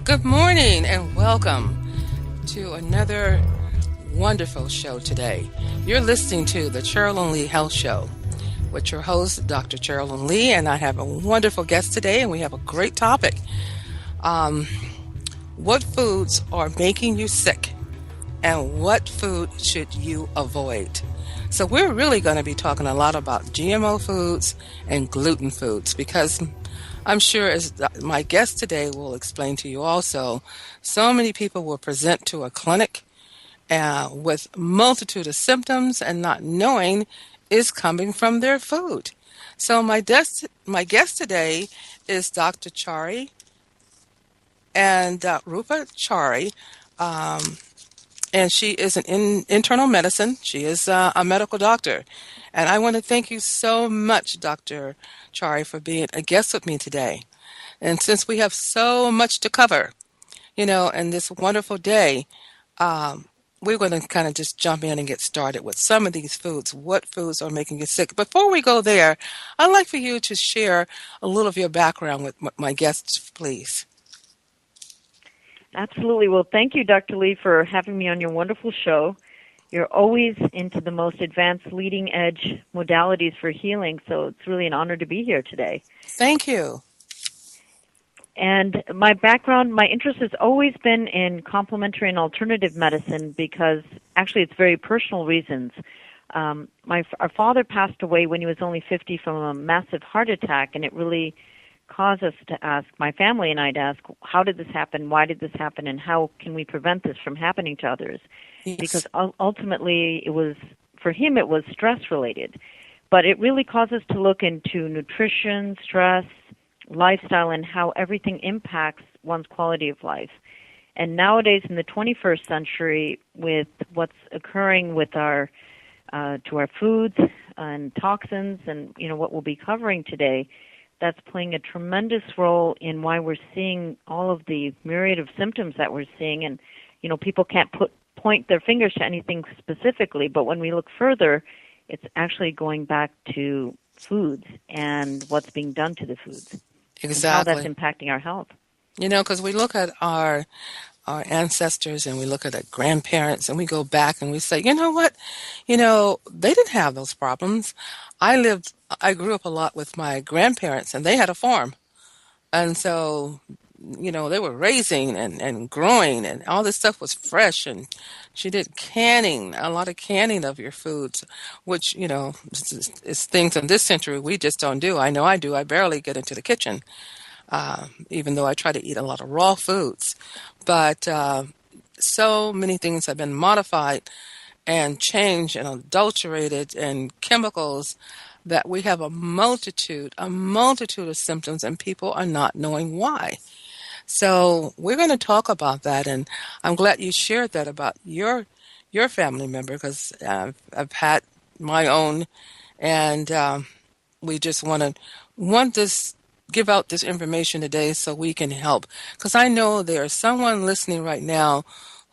Good morning and welcome to another wonderful show today. You're listening to the Cherilyn Lee Health Show with your host, Dr. Cherilyn Lee, and I have a wonderful guest today, and we have a great topic. Um, what foods are making you sick, and what food should you avoid? So, we're really going to be talking a lot about GMO foods and gluten foods because I'm sure, as my guest today will explain to you also, so many people will present to a clinic with multitude of symptoms and not knowing is coming from their food. So my guest today is Dr. Chari and Roopa Chari. Um, and she is an internal medicine. She is a medical doctor. And I want to thank you so much, Dr. Chari, for being a guest with me today. And since we have so much to cover, in this wonderful day, um, we're going to kind of just jump in and get started with some of these foods. What foods are making you sick? Before we go there, I'd like for you to share a little of your background with my guests, please. Absolutely. Well, thank you, Dr. Lee, for having me on your wonderful show. You're always into the most advanced, leading-edge modalities for healing, so it's really an honor to be here today. Thank you. And my background, my interest has always been in complementary and alternative medicine because actually it's very personal reasons. Our father passed away when he was only 50 from a massive heart attack, and it really caused us to ask, my family and I to ask, how did this happen, why did this happen, and how can we prevent this from happening to others? Yes. Because ultimately for him it was stress-related. But it really caused us to look into nutrition, stress, lifestyle, and how everything impacts one's quality of life. And nowadays, in the 21st century, with what's occurring with to our foods and toxins, and what we'll be covering today, that's playing a tremendous role in why we're seeing all of the myriad of symptoms that we're seeing. And people can't point their fingers to anything specifically, but when we look further, it's actually going back to foods and what's being done to the foods. Exactly. And how that's impacting our health. Because we look at our ancestors and we look at our grandparents and we go back and we say, you know what? They didn't have those problems. I grew up a lot with my grandparents and they had a farm. And so, they were raising and growing and all this stuff was fresh, and she did canning, a lot of canning of your foods, which, is things in this century we just don't do. I know I do. I barely get into the kitchen, even though I try to eat a lot of raw foods. But so many things have been modified and changed and adulterated and chemicals that we have a multitude of symptoms, and people are not knowing why. So we're going to talk about that, and I'm glad you shared that about your family member, because I've had my own, and we just want this give out this information today so we can help, because I know there's someone listening right now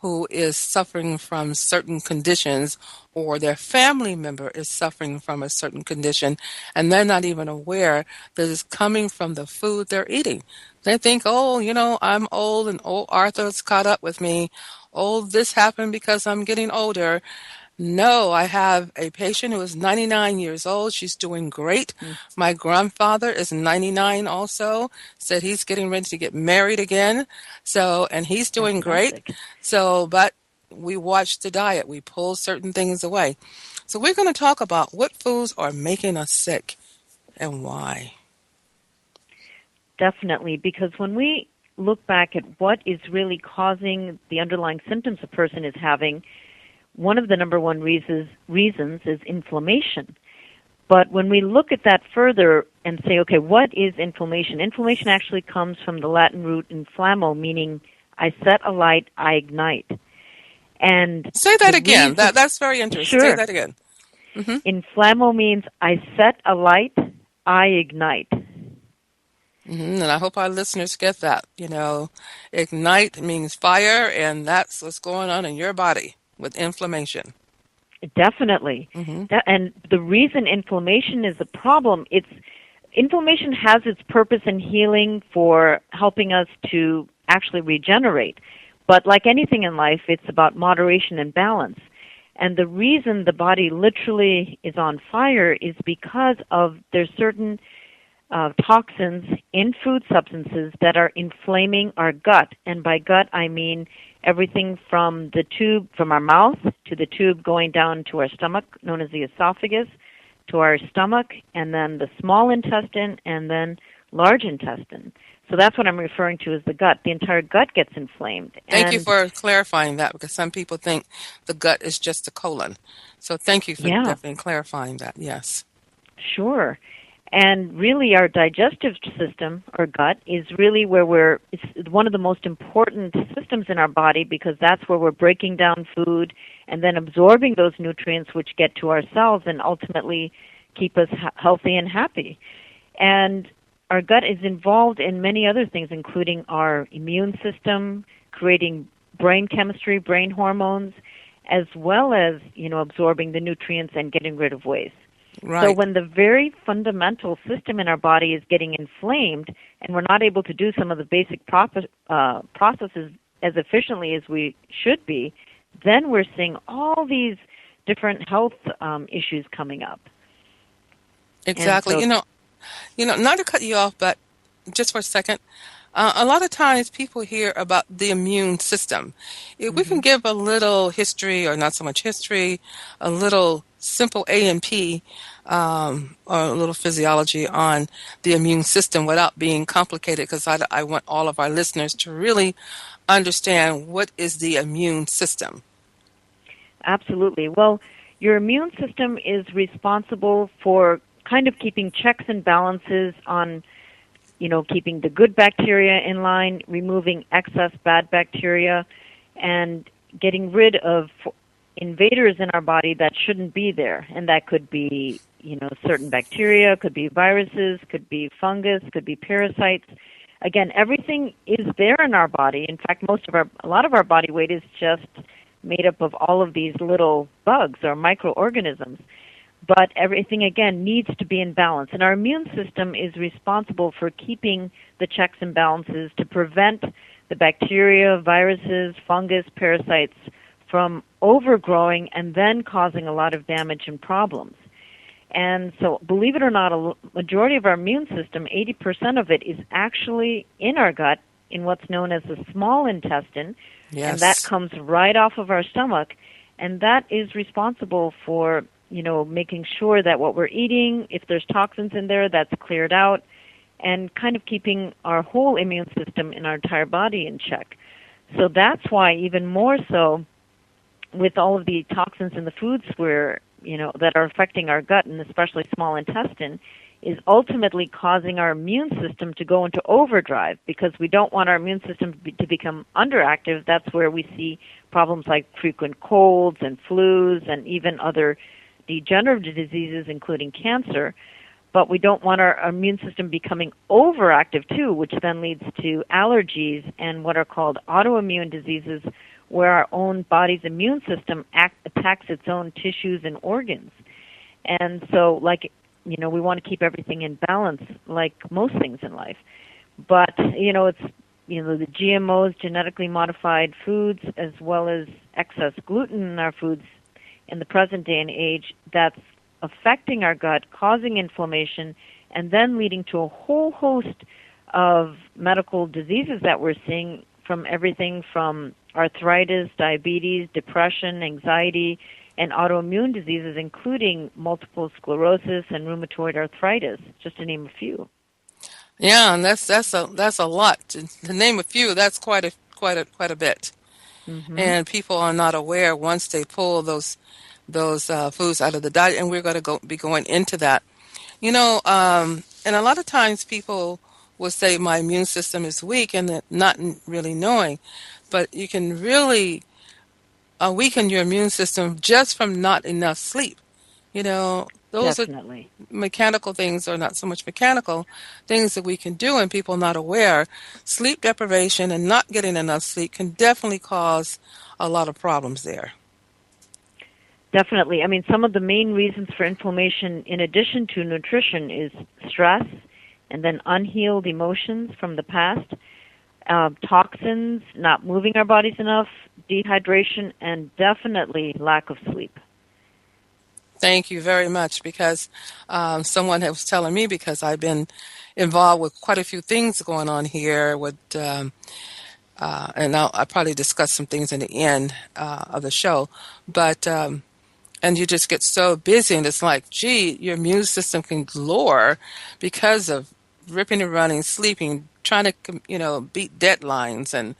who is suffering from certain conditions, or their family member is suffering from a certain condition, and they're not even aware that it's coming from the food they're eating. They think, oh, I'm old and old Arthur's caught up with me. Oh, this happened because I'm getting older. No, I have a patient who is 99 years old. She's doing great. My grandfather is 99 also, said he's getting ready to get married again. So, and he's doing great. So, but we watch the diet. We pull certain things away. So we're going to talk about what foods are making us sick and why. Definitely, because when we look back at what is really causing the underlying symptoms a person is having, one of the number one reasons is inflammation. But when we look at that further and say, okay, what is inflammation? Inflammation actually comes from the Latin root inflammo, meaning I set a light, I ignite. And say that again. That's very interesting. Sure. Say that again. Mm-hmm. Inflammo means I set a light, I ignite. And I hope our listeners get that. Ignite means fire, and that's what's going on in your body with inflammation. Definitely. Mm-hmm. And the reason inflammation is a problem, inflammation has its purpose in healing for helping us to actually regenerate. But like anything in life, it's about moderation and balance. And the reason the body literally is on fire is because of there's certain toxins in food substances that are inflaming our gut. And by gut, I mean everything from the tube, from our mouth to the tube going down to our stomach, known as the esophagus, to our stomach, and then the small intestine, and then large intestine. So that's what I'm referring to as the gut. The entire gut gets inflamed. Thank you And for clarifying that, because some people think the gut is just the colon. So thank you for yeah, definitely clarifying that. Yes. sure. And really our digestive system, or gut, is really where it's one of the most important systems in our body, because that's where we're breaking down food and then absorbing those nutrients which get to our cells and ultimately keep us healthy and happy. And our gut is involved in many other things, including our immune system, creating brain chemistry, brain hormones, as well as, absorbing the nutrients and getting rid of waste. So Right. when the very fundamental system in our body is getting inflamed and we're not able to do some of the basic processes as efficiently as we should be, then we're seeing all these different health issues coming up. And Exactly. so, Not to cut you off, but just for a second, a lot of times people hear about the immune system. If we can mhm. give a little history, or not so much history, a little simple A&P, or a little physiology on the immune system without being complicated, because I want all of our listeners to really understand what is the immune system. Absolutely. Well, your immune system is responsible for kind of keeping checks and balances on, keeping the good bacteria in line, removing excess bad bacteria, and getting rid of invaders in our body that shouldn't be there. And that could be, certain bacteria, could be viruses, could be fungus, could be parasites. Again, everything is there in our body. In fact, a lot of our body weight is just made up of all of these little bugs or microorganisms. But everything, again, needs to be in balance. And our immune system is responsible for keeping the checks and balances to prevent the bacteria, viruses, fungus, parasites from overgrowing and then causing a lot of damage and problems. And so, believe it or not, a majority of our immune system, 80% of it, is actually in our gut, in what's known as the small intestine, and that Yes. comes right off of our stomach, and that is responsible for, making sure that what we're eating, if there's toxins in there, that's cleared out, and kind of keeping our whole immune system in our entire body in check. So that's why, even more so, with all of the toxins in the foods that are affecting our gut, and especially small intestine, is ultimately causing our immune system to go into overdrive, because we don't want our immune system to become underactive. That's where we see problems like frequent colds and flus and even other degenerative diseases, including cancer. But we don't want our immune system becoming overactive too, which then leads to allergies and what are called autoimmune diseases, where our own body's immune system attacks its own tissues and organs. And so, we want to keep everything in balance, like most things in life. But, it's, the GMOs, genetically modified foods, as well as excess gluten in our foods in the present day and age, that's affecting our gut, causing inflammation, and then leading to a whole host of medical diseases that we're seeing, from everything from arthritis, diabetes, depression, anxiety, and autoimmune diseases, including multiple sclerosis and rheumatoid arthritis, just to name a few. Yeah, and that's a lot. To name a few, that's quite a bit. Hmm. And people are not aware once they pull those foods out of the diet, and we're going to be going into that. And a lot of times people will say my immune system is weak, and that not really knowing, but you can really weaken your immune system just from not enough sleep. Those are Definitely. mechanical things, or not so much mechanical things that we can do, and people not aware. Sleep deprivation and not getting enough sleep can definitely cause a lot of problems there. Definitely. I mean, some of the main reasons for inflammation, in addition to nutrition, is stress and then unhealed emotions from the past, toxins, not moving our bodies enough, dehydration, and definitely lack of sleep. Thank you very much because someone was telling me because I've been involved with quite a few things going on here with and I'll probably discuss some things in the end of the show, but and you just get so busy and it's like, gee, your immune system can lower because of ripping and running, sleeping, trying to beat deadlines and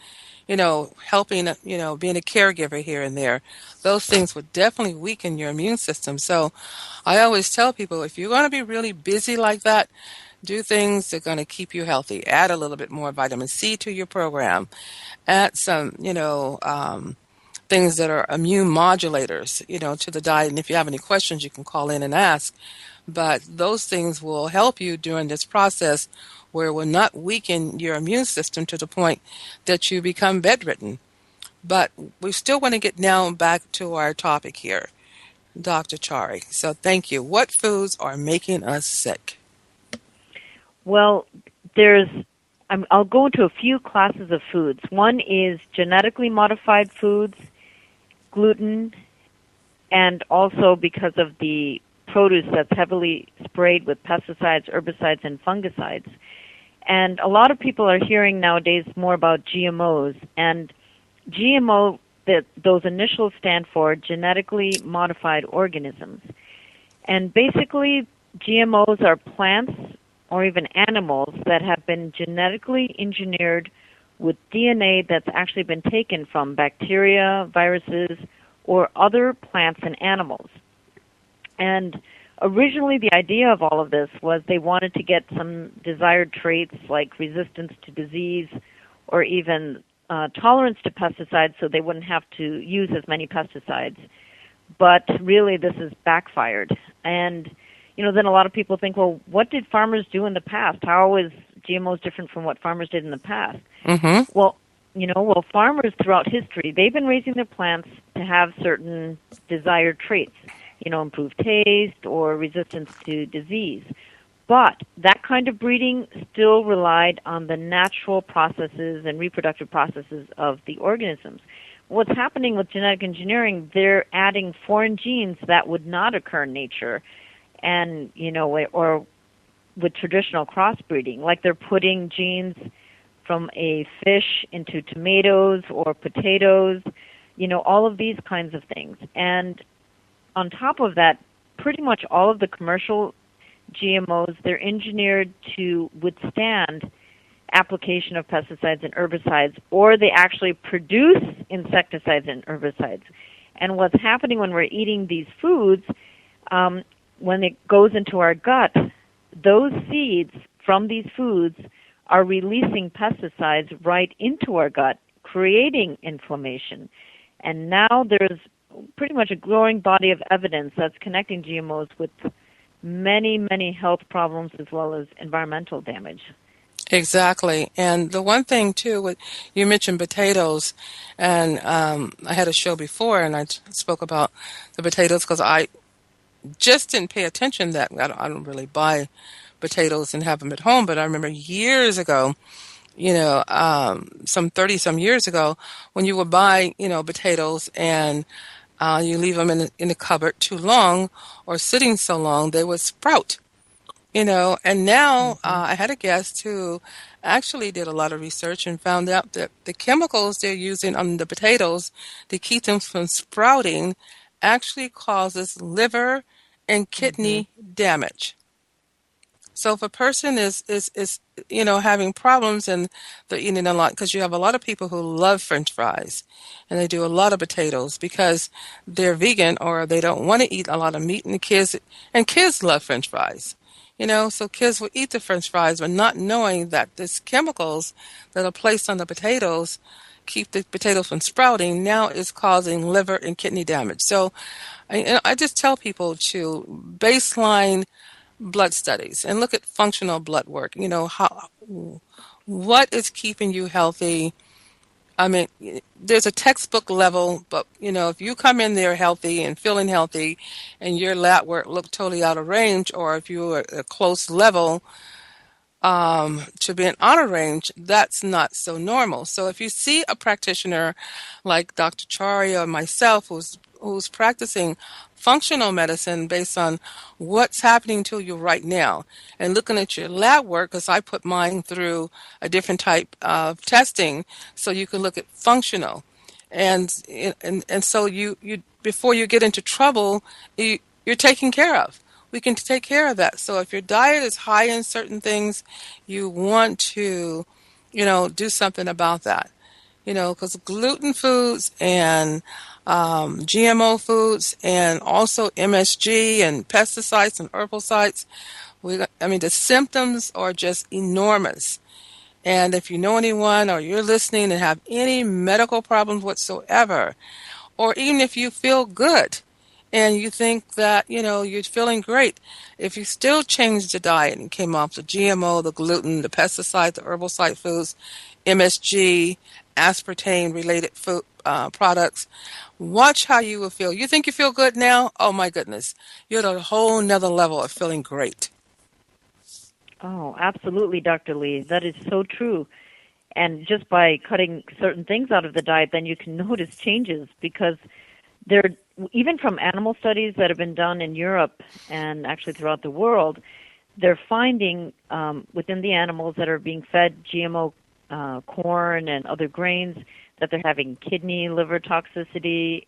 helping, being a caregiver here and there. Those things would definitely weaken your immune system. So I always tell people, if you're going to be really busy like that, do things that are going to keep you healthy. Add a little bit more vitamin C to your program. Add some, things that are immune modulators, to the diet. And if you have any questions, you can call in and ask. But those things will help you during this process where it will not weaken your immune system to the point that you become bedridden. But we still want to get now back to our topic here, Dr. Chari. So thank you. What foods are making us sick? Well, I'll go into a few classes of foods. One is genetically modified foods, gluten, and also because of the produce that's heavily sprayed with pesticides, herbicides, and fungicides. And a lot of people are hearing nowadays more about GMOs. And GMO, those initials stand for genetically modified organisms. And basically, GMOs are plants or even animals that have been genetically engineered with DNA that's actually been taken from bacteria, viruses, or other plants and animals. And originally the idea of all of this was they wanted to get some desired traits like resistance to disease or even tolerance to pesticides so they wouldn't have to use as many pesticides. But really this has backfired. And then a lot of people think, well, what did farmers do in the past? How is GMOs different from what farmers did in the past? Mm-hmm. Well, farmers throughout history, they've been raising their plants to have certain desired traits, improved taste or resistance to disease. But that kind of breeding still relied on the natural processes and reproductive processes of the organisms. What's happening with genetic engineering, they're adding foreign genes that would not occur in nature. And, or with traditional crossbreeding, like they're putting genes from a fish into tomatoes or potatoes, all of these kinds of things. And on top of that, pretty much all of the commercial GMOs, they're engineered to withstand application of pesticides and herbicides, or they actually produce insecticides and herbicides. And what's happening when we're eating these foods, when it goes into our gut, those seeds from these foods are releasing pesticides right into our gut, creating inflammation. And now there's pretty much a growing body of evidence that's connecting GMOs with many, many health problems as well as environmental damage. Exactly. And the one thing, too, you mentioned potatoes, and I had a show before, and I spoke about the potatoes because I just didn't pay attention that I don't really buy potatoes and have them at home, but I remember years ago, some 30 some years ago, when you would buy, potatoes and you leave them in the cupboard too long or sitting so long, they would sprout. And now Mm-hmm. I had a guest who actually did a lot of research and found out that the chemicals they're using on the potatoes to keep them from sprouting actually causes liver and Mm-hmm. kidney damage. So if a person is having problems and they're eating a lot, because you have a lot of people who love French fries, and they do a lot of potatoes because they're vegan or they don't want to eat a lot of meat, and kids love French fries. So kids will eat the French fries, but not knowing that these chemicals that are placed on the potatoes keep the potatoes from sprouting now is causing liver and kidney damage. So I just tell people to baseline blood studies and look at functional blood work. What is keeping you healthy? I mean, there's a textbook level, but if you come in there healthy and feeling healthy and your lab work look totally out of range, or if you're at a close level, to be an honor range, that's not so normal. So if you see a practitioner like Dr. Chari or myself who's practicing functional medicine based on what's happening to you right now and looking at your lab work, because I put mine through a different type of testing so you can look at functional. And so you before you get into trouble, you're taken care of. We can take care of that. So if your diet is high in certain things, you want to, do something about that. Because gluten foods and GMO foods and also MSG and pesticides and herbicides, I mean, the symptoms are just enormous. And if you know anyone or you're listening and have any medical problems whatsoever, or even if you feel good and you think that, you're feeling great, if you still changed the diet and came off the GMO, the gluten, the pesticide, the herbicide foods, MSG, aspartame related food products, watch how you will feel. You think you feel good now? Oh my goodness. You're at a whole nother level of feeling great. Oh, absolutely, Dr. Lee. That is so true. And just by cutting certain things out of the diet, then you can notice changes because there, even from animal studies that have been done in Europe and actually throughout the world, they're finding within the animals that are being fed GMO corn and other grains that they're having kidney, liver toxicity,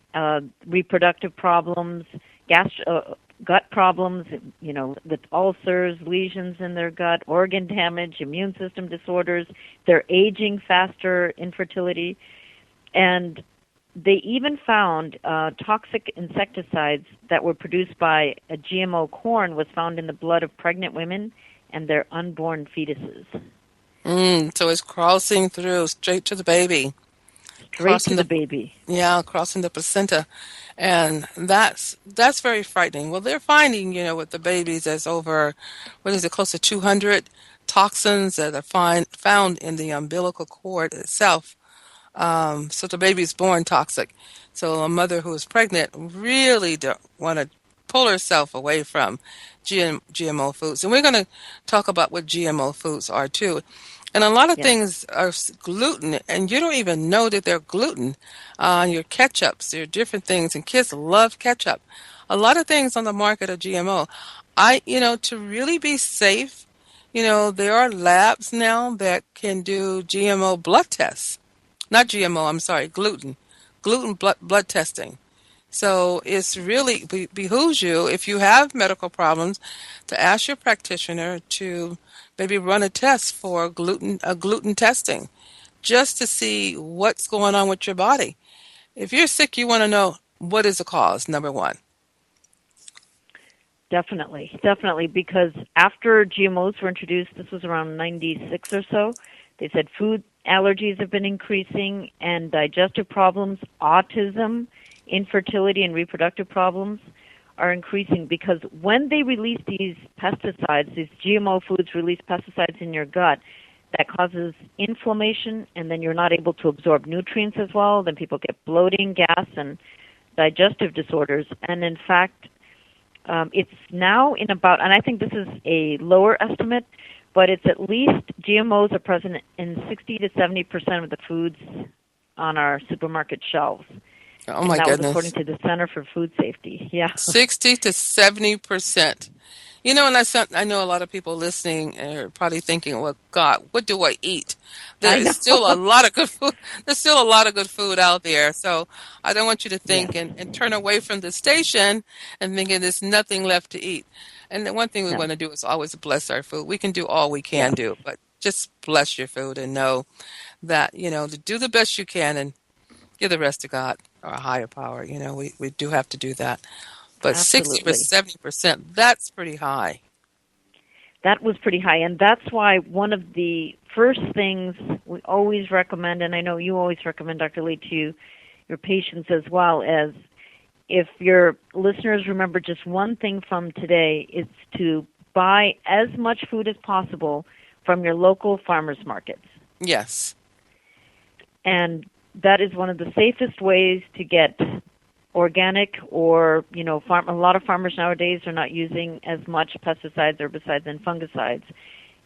reproductive problems, gut problems, with ulcers, lesions in their gut, organ damage, immune system disorders. They're aging faster, infertility. And they even found toxic insecticides that were produced by a GMO corn was found in the blood of pregnant women and their unborn fetuses. So it's crossing through straight to the baby, Straight to crossing the the baby. yeah, crossing the placenta, and that's very frightening. Well, they're finding, with the babies, there's over, what is it, close to 200 toxins that are found in the umbilical cord itself. So the baby's born toxic. So a mother who is pregnant really don't want to pull herself away from GMO foods. And we're going to talk about what GMO foods are too. And a lot of Yes. things are gluten, and you don't even know that they're gluten. Your ketchups, there are different things, and kids love ketchup. A lot of things on the market are GMO. To really be safe, there are labs now that can do GMO blood tests. Not GMO, I'm sorry, gluten blood testing. So it's really behooves you, if you have medical problems, to ask your practitioner to maybe run a test for gluten testing, just to see what's going on with your body. If you're sick, you want to know what is the cause, number one. Definitely, definitely, because after GMOs were introduced, this was around 96 or so, they said food allergies have been increasing and digestive problems, autism, infertility, and reproductive problems are increasing because when they release these pesticides, these GMO foods release pesticides in your gut, that causes inflammation, and then you're not able to absorb nutrients as well. Then people get bloating, gas, and digestive disorders. And in fact, it's now in about, and I think this is a lower estimate, but it's at least GMOs are present in 60 to 70% of the foods on our supermarket shelves. Oh And my that was according goodness. to the Center for Food Safety. Yeah, 60 to 70%. And I know a lot of people listening are probably thinking, well, God, what do I eat? There I is know. still a lot of good food. There's still a lot of good food out there. So I don't want you to Yes. think and turn away from the station and thinking there's nothing left to eat. And the one thing we No. want to do is always bless our food. We can do all we can Yes. do, but just bless your food and know that, to do the best you can and give the rest to God or a higher power. We do have to do that. But 60 to Absolutely. 70%, that's pretty high. That was pretty high, and that's why one of the first things we always recommend, and I know you always recommend, Dr. Lee, to your patients as well, as if your listeners remember just one thing from today, it's to buy as much food as possible from your local farmers markets. Yes. And that is one of the safest ways to get organic, or a lot of farmers nowadays are not using as much pesticides, herbicides, and fungicides.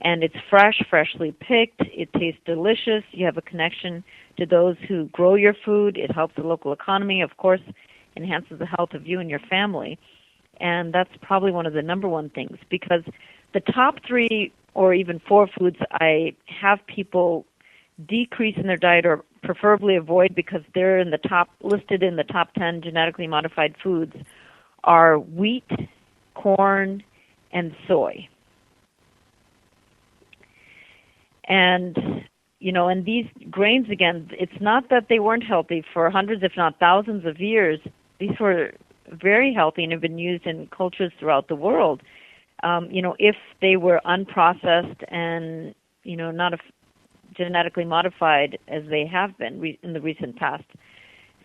And it's fresh, freshly picked. It tastes delicious. You have a connection to those who grow your food. It helps the local economy, of course, enhances the health of you and your family. And that's probably one of the number one things, because the top 3 or even 4 foods I have people decrease in their diet or preferably avoid because they're in the top, listed in the top 10 genetically modified foods, are wheat, corn, and soy. And, and these grains, again, it's not that they weren't healthy for hundreds, if not thousands of years. These were very healthy and have been used in cultures throughout the world. If they were unprocessed and, not genetically modified as they have been in the recent past.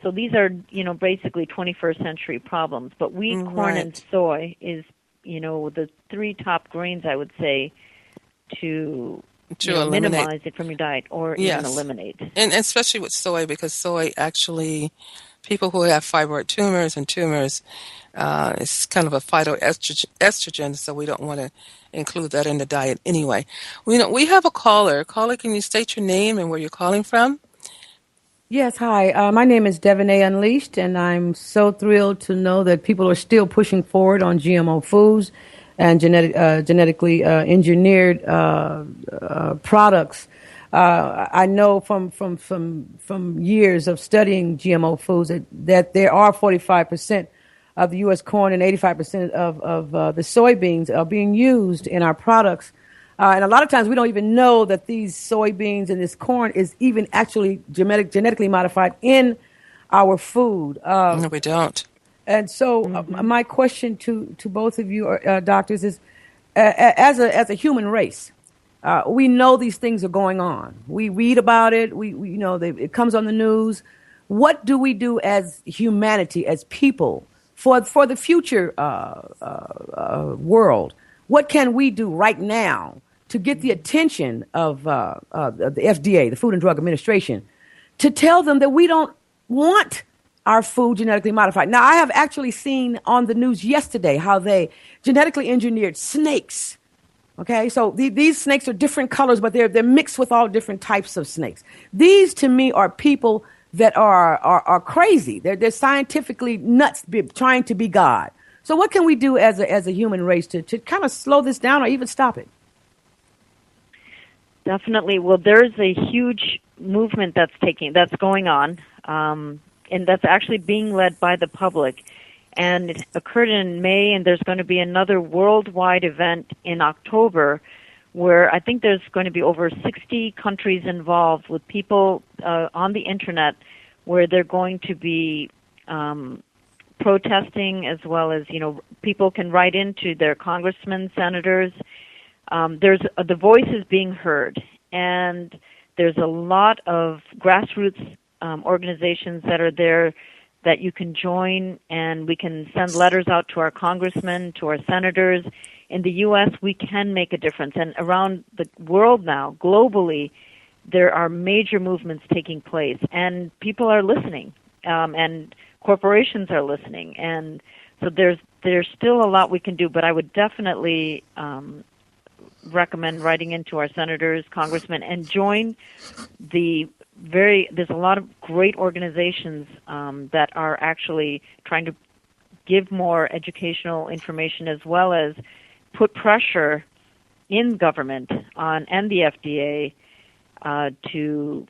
So these are, basically 21st century problems. But wheat, corn, and soy is, the 3 top grains, I would say, to minimize it from your diet or even eliminate. And especially with soy, because soy actually, people who have fibroid tumors and tumors, it's kind of a phytoestrogen, so we don't want to include that in the diet anyway. We have a caller. Caller, can you state your name and where you're calling from? Yes, hi. My name is Devonay Unleashed, and I'm so thrilled to know that people are still pushing forward on GMO foods and genetically engineered products. I know from years of studying GMO foods that there are 45% of the U.S. corn and 85% of the soybeans are being used in our products. And a lot of times we don't even know that these soybeans and this corn is even actually genetically modified in our food. No, we don't. And so my question to both of you, doctors, is as a human race, we know these things are going on. We read about it. We it comes on the news. What do we do as humanity, as people, for the future world? What can we do right now to get the attention of the FDA, the Food and Drug Administration, to tell them that we don't want our food genetically modified? Now, I have actually seen on the news yesterday how they genetically engineered snakes. Okay, so these snakes are different colors, but they're mixed with all different types of snakes. These, to me, are people that are crazy. They're scientifically nuts, trying to be God. So, what can we do as a human race to kind of slow this down or even stop it? Definitely. Well, there's a huge movement that's going on, and that's actually being led by the public. And it occurred in May, and there's going to be another worldwide event in October where I think there's going to be over 60 countries involved with people on the internet where they're going to be protesting, as well as, people can write into their congressmen, senators. There's the voice is being heard, and there's a lot of grassroots organizations that are there that you can join, and we can send letters out to our congressmen, to our senators. In the U.S., we can make a difference, and around the world now, globally, there are major movements taking place, and people are listening, and corporations are listening, and so there's still a lot we can do, but I would definitely recommend writing into our senators, congressmen, and join there's a lot of great organizations that are actually trying to give more educational information, as well as put pressure in government and the FDA to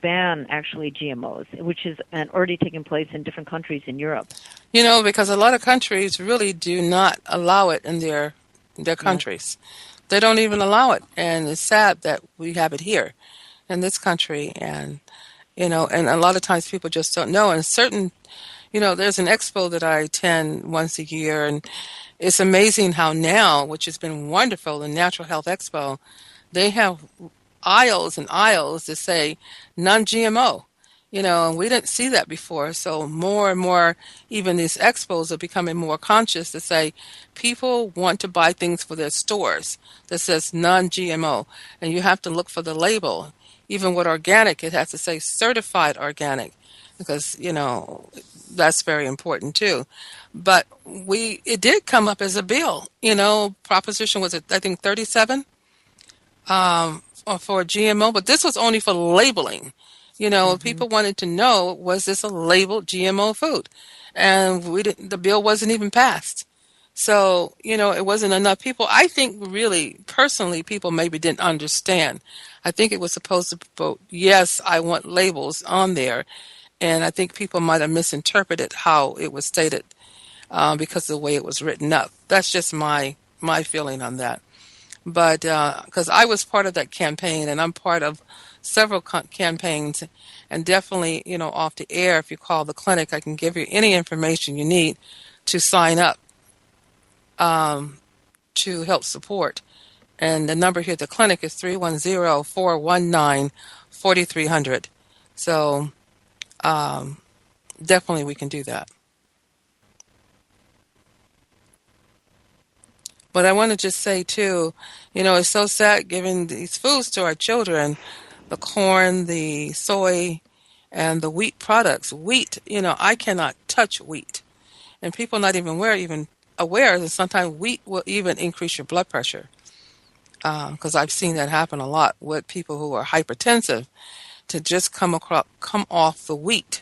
ban actually GMOs, which is already taking place in different countries in Europe. Because a lot of countries really do not allow it in their countries. They don't even allow it, and it's sad that we have it here in this country, and and a lot of times people just don't know. And there's an expo that I attend once a year, and it's amazing how now, which has been wonderful, the Natural Health Expo, they have aisles and aisles that say non-GMO. And we didn't see that before. So more and more, even these expos are becoming more conscious to say people want to buy things for their stores that says non-GMO, and you have to look for the label. Even with organic, it has to say certified organic, because that's very important too. But it did come up as a bill. Proposition was, I think, 37. for GMO, but this was only for labeling. Hmm. People wanted to know, was this a labeled GMO food? And the bill wasn't even passed. So, it wasn't enough people. I think really, personally, people maybe didn't understand. I think it was supposed to vote, yes, I want labels on there. And I think people might have misinterpreted how it was stated because of the way it was written up. That's just my feeling on that. But because I was part of that campaign, and I'm part of several campaigns, and definitely, off the air, if you call the clinic, I can give you any information you need to sign up to help support. And the number here at the clinic is 310-419-4300. So definitely we can do that. But I want to just say too, it's so sad giving these foods to our children, the corn, the soy, and the wheat products. Wheat, I cannot touch wheat. And people not even aware that sometimes wheat will even increase your blood pressure. Because I've seen that happen a lot with people who are hypertensive to just come off the wheat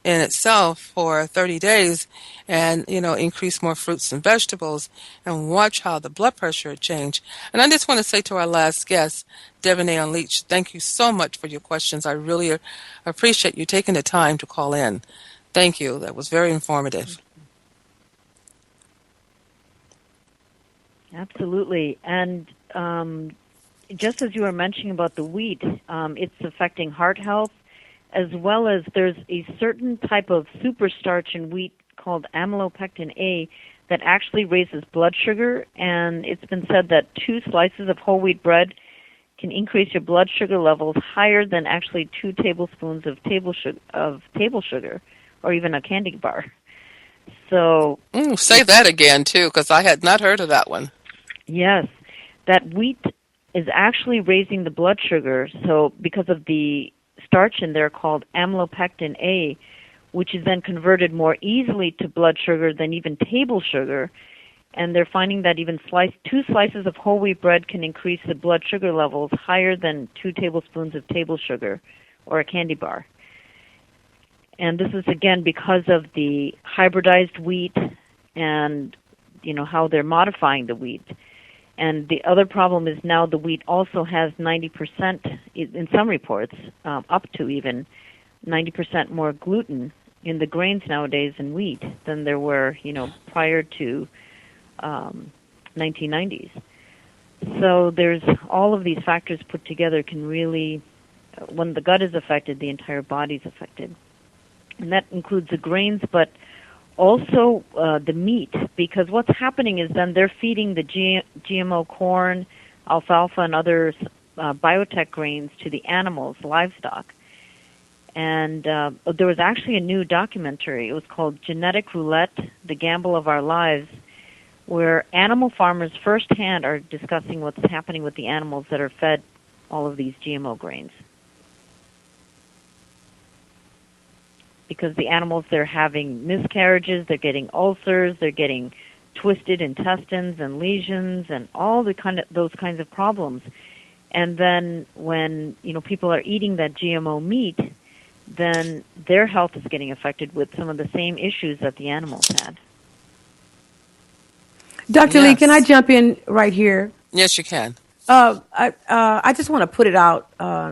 in itself for 30 days and, increase more fruits and vegetables and watch how the blood pressure change. And I just want to say to our last guest, Devonay Unleashed, thank you so much for your questions. I really appreciate you taking the time to call in. Thank you. That was very informative. Absolutely. And just as you were mentioning about the wheat, it's affecting heart health, as well as there's a certain type of superstarch in wheat called amylopectin A that actually raises blood sugar. And it's been said that 2 slices of whole wheat bread can increase your blood sugar levels higher than actually 2 tablespoons of table sugar, or even a candy bar. So Say that again, too, because I had not heard of that one. yes, that wheat is actually raising the blood sugar. So because of the starch in there called amylopectin A, which is then converted more easily to blood sugar than even table sugar. And they're finding that even 2 slices of whole wheat bread can increase the blood sugar levels higher than 2 tablespoons of table sugar or a candy bar. And this is, again, because of the hybridized wheat and, how they're modifying the wheat. And the other problem is now the wheat also has 90%, in some reports, up to even 90% more gluten in the grains nowadays in wheat than there were, prior to 1990s. So there's all of these factors put together can really, when the gut is affected, the entire body is affected. And that includes the grains, but also the meat, because what's happening is then they're feeding the GMO corn, alfalfa, and other biotech grains to the animals, livestock. And there was actually a new documentary. It was called Genetic Roulette, The Gamble of Our Lives, where animal farmers firsthand are discussing what's happening with the animals that are fed all of these GMO grains. Because the animals, they're having miscarriages, they're getting ulcers, they're getting twisted intestines and lesions and all those kinds of problems. And then when, people are eating that GMO meat, then their health is getting affected with some of the same issues that the animals had. Dr. Lee, can I Yes. jump in right here? Yes, you can. I just want to put it out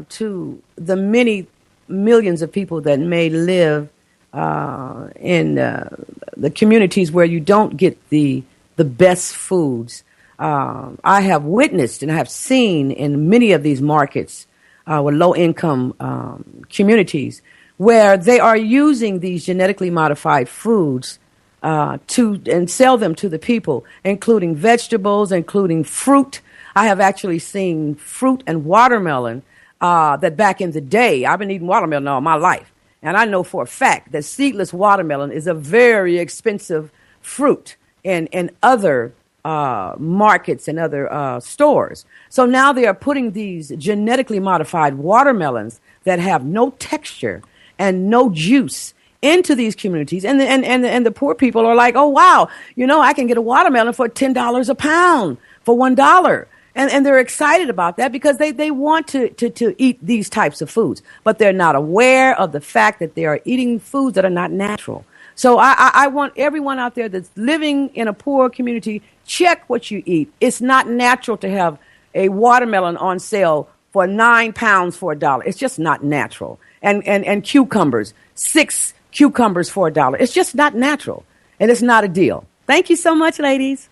to the many millions of people that may live in the communities where you don't get the best foods. I have witnessed and I have seen in many of these markets with low-income communities where they are using these genetically modified foods and sell them to the people, including vegetables, including fruit. I have actually seen fruit and watermelon that back in the day, I've been eating watermelon all my life. And I know for a fact that seedless watermelon is a very expensive fruit in other markets and other stores. So now they are putting these genetically modified watermelons that have no texture and no juice into these communities, and the poor people are like, oh wow, I can get a watermelon for $10 a pound for $1. And they're excited about that because they want to eat these types of foods, but they're not aware of the fact that they are eating foods that are not natural. So I want everyone out there that's living in a poor community, check what you eat. It's not natural to have a watermelon on sale for 9 pounds for $1. It's just not natural. And cucumbers, 6 cucumbers for $1. It's just not natural. And it's not a deal. Thank you so much, ladies.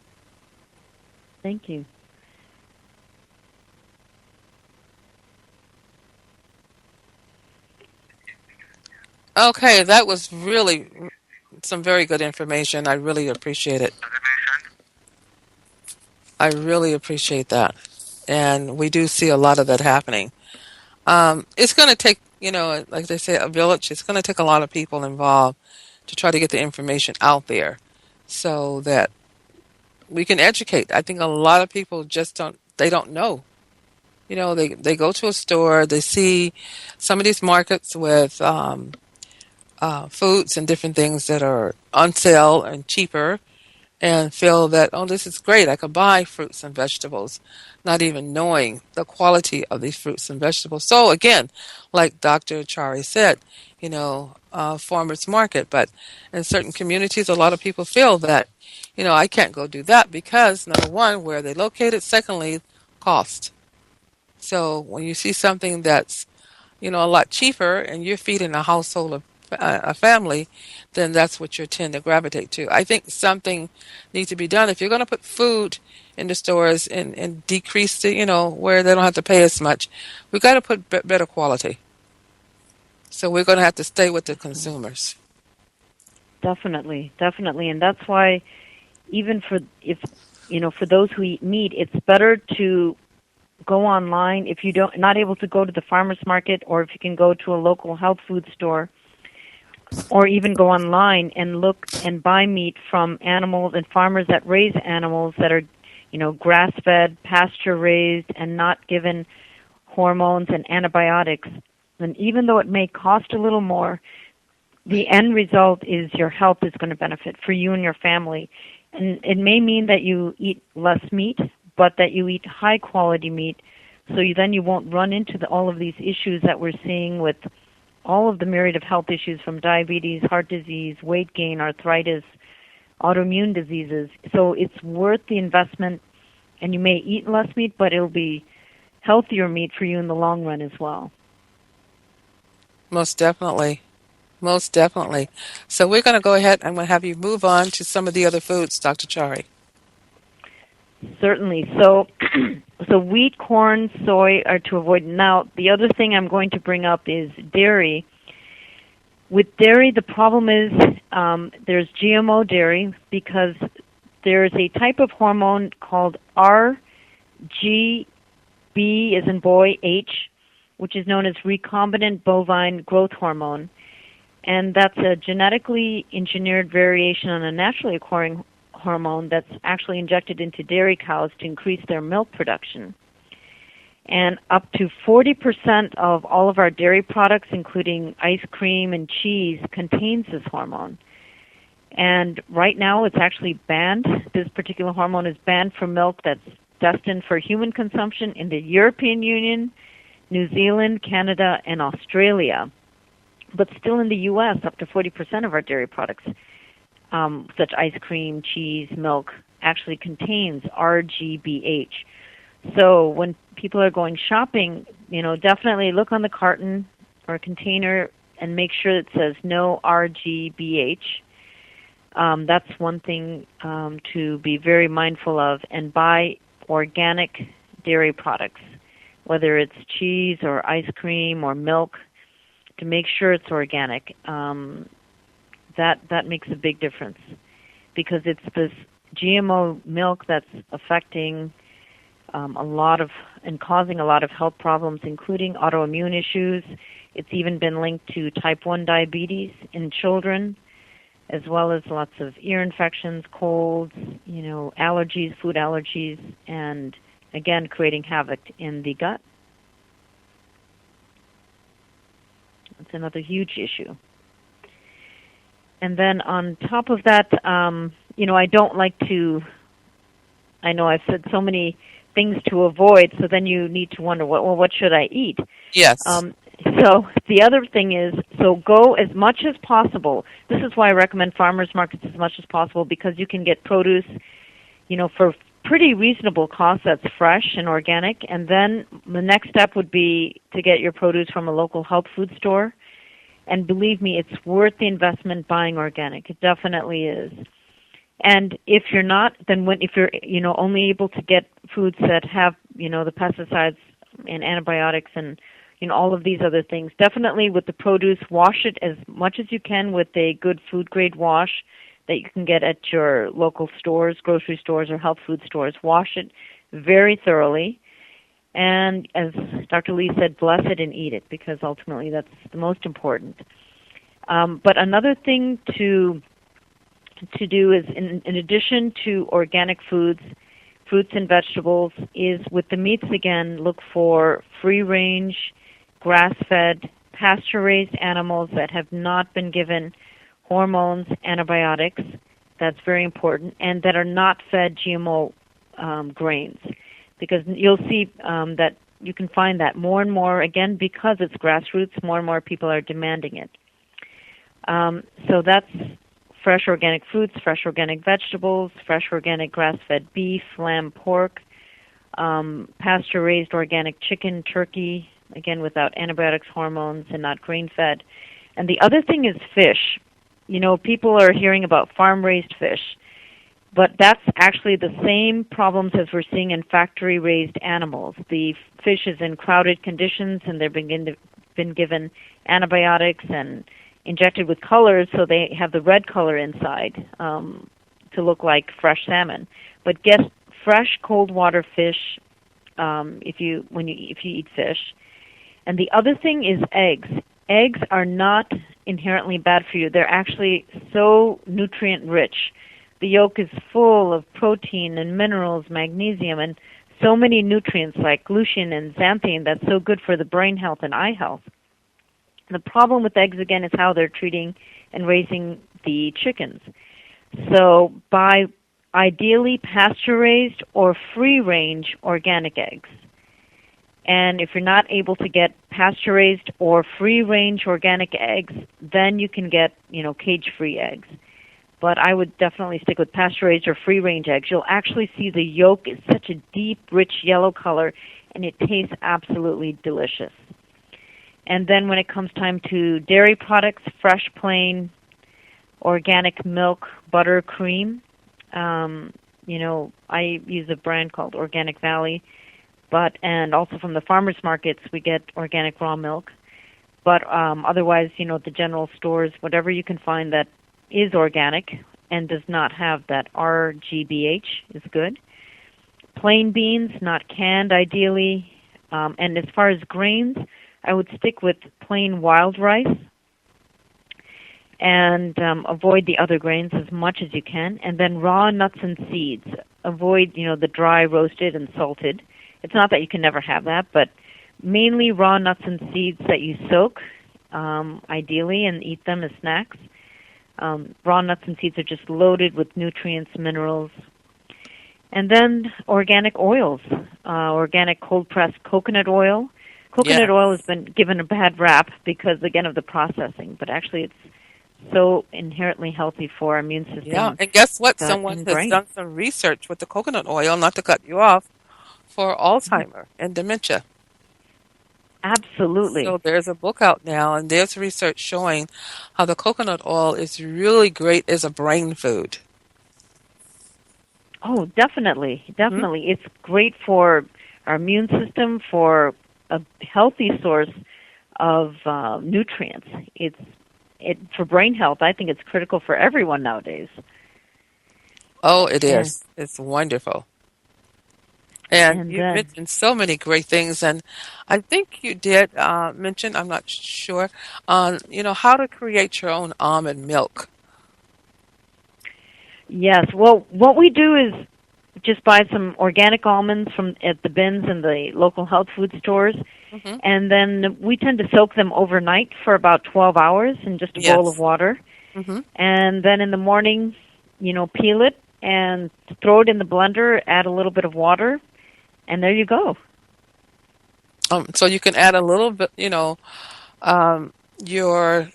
Thank you. Okay, that was really some very good information. I really appreciate it. I really appreciate that. And we do see a lot of that happening. It's going to take, like they say, a village. It's going to take a lot of people involved to try to get the information out there so that we can educate. I think a lot of people just they don't know. They go to a store, they see some of these markets with foods and different things that are on sale and cheaper, and feel that, oh, this is great. I could buy fruits and vegetables, not even knowing the quality of these fruits and vegetables. So again, like Dr. Chari said, farmers market. But in certain communities, a lot of people feel that, I can't go do that because, number one, where they located. Secondly, cost. So when you see something that's, a lot cheaper and you're feeding a household of a family, then that's what you tend to gravitate to. I think something needs to be done. If you're going to put food in the stores and decrease the, where they don't have to pay as much, we've got to put better quality. So we're going to have to stay with the consumers. Definitely, definitely. And that's why even for those who eat meat, it's better to go online if you don't not able to go to the farmers market, or if you can go to a local health food store, or even go online and look and buy meat from animals and farmers that raise animals that are, grass-fed, pasture-raised, and not given hormones and antibiotics. And even though it may cost a little more, the end result is your health is going to benefit for you and your family. And it may mean that you eat less meat, but that you eat high-quality meat, so then you won't run into all of these issues that we're seeing with all of the myriad of health issues, from diabetes, heart disease, weight gain, arthritis, autoimmune diseases. So it's worth the investment, and you may eat less meat, but it'll be healthier meat for you in the long run as well. Most definitely. Most definitely. So we're going to go ahead. I'm going to have you move on to some of the other foods, Dr. Chari. Certainly. So wheat, corn, soy are to avoid. Now, the other thing I'm going to bring up is dairy. With dairy, the problem is there's GMO dairy because there's a type of hormone called RGB, as in boy, H, which is known as recombinant bovine growth hormone. And that's a genetically engineered variation on a naturally occurring hormone that's actually injected into dairy cows to increase their milk production. And up to 40% of all of our dairy products, including ice cream and cheese, contains this hormone. And right now it's actually banned. This particular hormone is banned for milk that's destined for human consumption in the European Union, New Zealand, Canada, and Australia. But still in the U.S., up to 40% of our dairy products, such ice cream, cheese, milk, actually contains RGBH. So when people are going shopping, definitely look on the carton or container and make sure it says no RGBH. That's one thing to be very mindful of, and buy organic dairy products, whether it's cheese or ice cream or milk, to make sure it's organic. That makes a big difference, because it's this GMO milk that's affecting a lot of and causing a lot of health problems, including autoimmune issues. It's even been linked to type 1 diabetes in children, as well as lots of ear infections, colds, allergies, food allergies, and again, creating havoc in the gut. It's another huge issue. And then on top of that, I don't like to, I know I've said so many things to avoid, so then you need to wonder, what should I eat? Yes. So the other thing is, so go as much as possible. This is why I recommend farmers markets as much as possible, because you can get produce, for pretty reasonable cost that's fresh and organic. And then the next step would be to get your produce from a local health food store. And believe me, it's worth the investment buying organic. It definitely is. And if you're not, then if you're only able to get foods that have the pesticides and antibiotics and all of these other things, definitely with the produce, wash it as much as you can with a good food grade wash that you can get at your local stores, grocery stores, or health food stores. Wash it very thoroughly. And as Dr. Lee said, bless it and eat it, because ultimately that's the most important. But another thing to do is, in addition to organic foods, fruits and vegetables, is with the meats again, look for free-range, grass-fed, pasture-raised animals that have not been given hormones, antibiotics. That's very important, and that are not fed GMO grains, because you'll see that you can find that more and more, again, because it's grassroots, more and more people are demanding it. So that's fresh organic fruits, fresh organic vegetables, fresh organic grass-fed beef, lamb, pork, pasture-raised organic chicken, turkey, again, without antibiotics, hormones, and not grain-fed. And the other thing is fish. People are hearing about farm-raised fish, but that's actually the same problems as we're seeing in factory-raised animals. The fish is in crowded conditions, and they've been given antibiotics and injected with colors, so they have the red color inside to look like fresh salmon. But get fresh cold water fish if you eat fish. And the other thing is eggs. Eggs are not inherently bad for you. They're actually so nutrient rich. The yolk is full of protein and minerals, magnesium, and so many nutrients like lutein and xanthine that's so good for the brain health and eye health. The problem with eggs, again, is how they're treating and raising the chickens. So buy ideally pasture-raised or free-range organic eggs. And if you're not able to get pasture-raised or free-range organic eggs, then you can get, cage-free eggs. But I would definitely stick with pasture-raised or free-range eggs. You'll actually see the yolk is such a deep, rich yellow color, and it tastes absolutely delicious. And then when it comes time to dairy products, fresh, plain, organic milk, butter, cream, I use a brand called Organic Valley, and also from the farmers markets we get organic raw milk. But otherwise, the general stores, whatever you can find that is organic and does not have that RGBH is good. Plain beans, not canned ideally. And as far as grains, I would stick with plain wild rice and avoid the other grains as much as you can. And then raw nuts and seeds. Avoid, the dry, roasted, and salted. It's not that you can never have that, but mainly raw nuts and seeds that you soak, ideally, and eat them as snacks. Raw nuts and seeds are just loaded with nutrients, minerals. And then organic oils, organic cold-pressed coconut oil. Coconut oil has been given a bad rap because, again, of the processing, but actually it's so inherently healthy for our immune system. Yeah, and guess what? Someone has done some research with the coconut oil, not to cut you off, for Alzheimer and dementia. Absolutely. So there's a book out now, and there's research showing how the coconut oil is really great as a brain food. Oh, definitely. Definitely. Mm-hmm. It's great for our immune system, for a healthy source of nutrients. For brain health, I think it's critical for everyone nowadays. Oh, it is. It's wonderful. And you mentioned so many great things, and I think you did mention, I'm not sure, how to create your own almond milk. Yes. Well, what we do is just buy some organic almonds at the bins in the local health food stores, mm-hmm. and then we tend to soak them overnight for about 12 hours in just a bowl of water. Mm-hmm. And then in the morning, peel it and throw it in the blender, add a little bit of water, And there you go. So you can add a little bit, your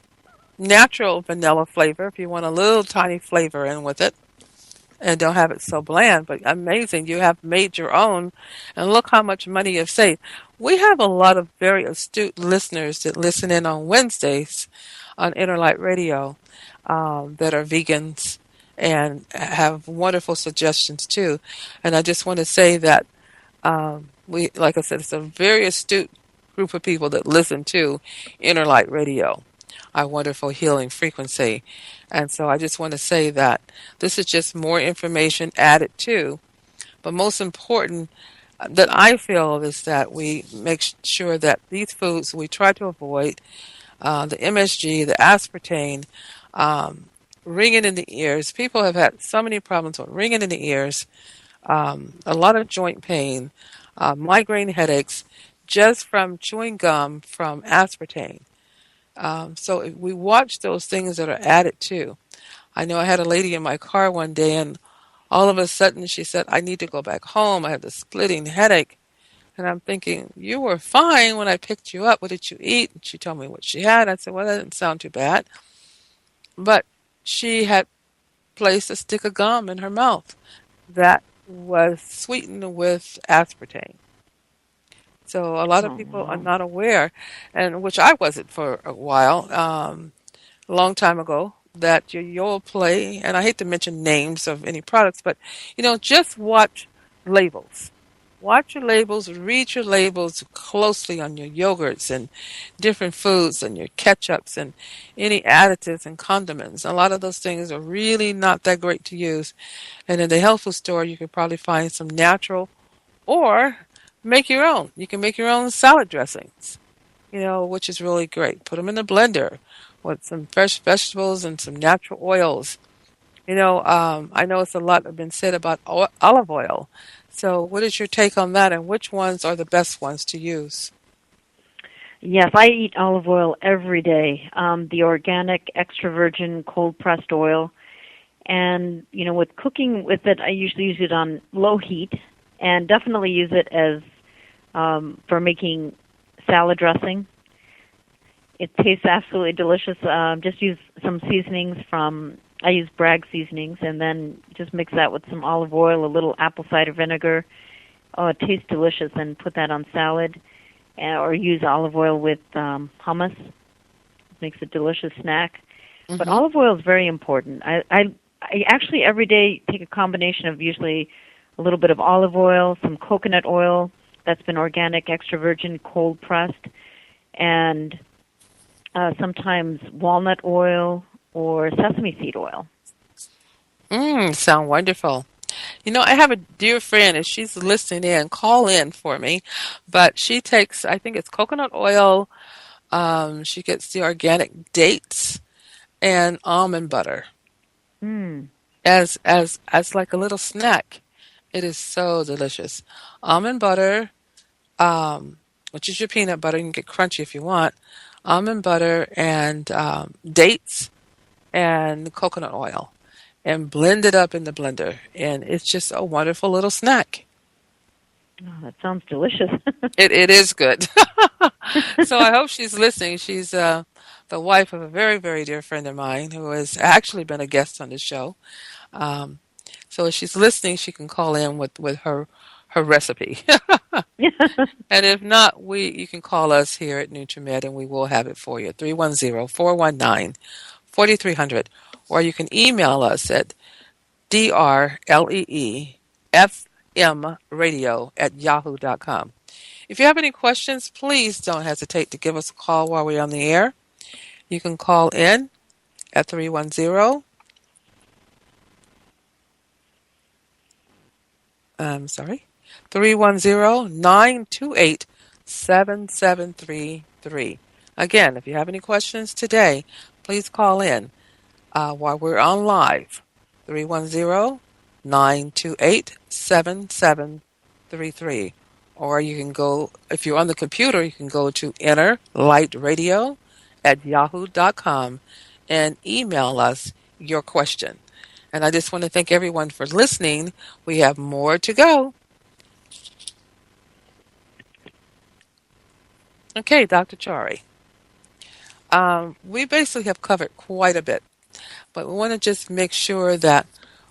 natural vanilla flavor if you want a little tiny flavor in with it and don't have it so bland. But amazing, you have made your own, and look how much money you've saved. We have a lot of very astute listeners that listen in on Wednesdays on Interlight Radio that are vegans and have wonderful suggestions too. And I just want to say that like I said, it's a very astute group of people that listen to Interlight Radio, our wonderful healing frequency. And so I just want to say that this is just more information added to. But most important that I feel is that we make sure that these foods we try to avoid the MSG, the aspartame, ringing in the ears. People have had so many problems with ringing in the ears, a lot of joint pain, migraine headaches, just from chewing gum from aspartame. So we watch those things that are added too. I know I had a lady in my car one day, and all of a sudden she said, I need to go back home. I have the splitting headache. And I'm thinking, you were fine when I picked you up. What did you eat? And she told me what she had. I said, well, that didn't sound too bad. But she had placed a stick of gum in her mouth that was sweetened with aspartame. So a lot of Oh, people are wow. not aware, and which I wasn't for a while, a long time ago, that you'll play, and I hate to mention names of any products, but just watch labels. Watch your labels, read your labels closely on your yogurts and different foods and your ketchups and any additives and condiments. A lot of those things are really not that great to use. And in the health food store, you can probably find some natural or make your own. You can make your own salad dressings, which is really great. Put them in the blender with some fresh vegetables and some natural oils. I know it's a lot have been said about olive oil. So what is your take on that, and which ones are the best ones to use? Yes, I eat olive oil every day. The organic, extra virgin, cold pressed oil. And, with cooking with it, I usually use it on low heat and definitely use it as for making salad dressing. It tastes absolutely delicious. Just use some seasonings I use Bragg seasonings, and then just mix that with some olive oil, a little apple cider vinegar. Oh, it tastes delicious, and put that on salad. Or use olive oil with hummus. It makes a delicious snack. But Mm-hmm. olive oil is very important. I actually every day take a combination of usually a little bit of olive oil, some coconut oil that's been organic, extra virgin, cold pressed, and sometimes walnut oil or sesame seed oil. Sound wonderful. I have a dear friend, and she's listening in. Call in for me, but she takes, I think it's coconut oil. She gets the organic dates and almond butter Mm. as like a little snack. It is so delicious. Almond butter, which is your peanut butter. You can get crunchy if you want. Almond butter and dates and coconut oil, and blend it up in the blender. And it's just a wonderful little snack. Oh, that sounds delicious. It is good. So I hope she's listening. She's the wife of a very, very dear friend of mine who has actually been a guest on the show. Um, so if she's listening, she can call in with her recipe. And if not, you can call us here at NutriMed and we will have it for you. 310-419-4300. Or you can email us at drleefmradio@yahoo.com. If you have any questions, please don't hesitate to give us a call while we're on the air. You can call in at 310, I'm sorry, 310-928-7733. Again, if you have any questions today, please call in while we're on live. 310-928-7733. Or you can go, if you're on the computer, you can go to innerlightradio@yahoo.com and email us your question. And I just want to thank everyone for listening. We have more to go. Okay, Dr. Chari. We basically have covered quite a bit, but we want to just make sure that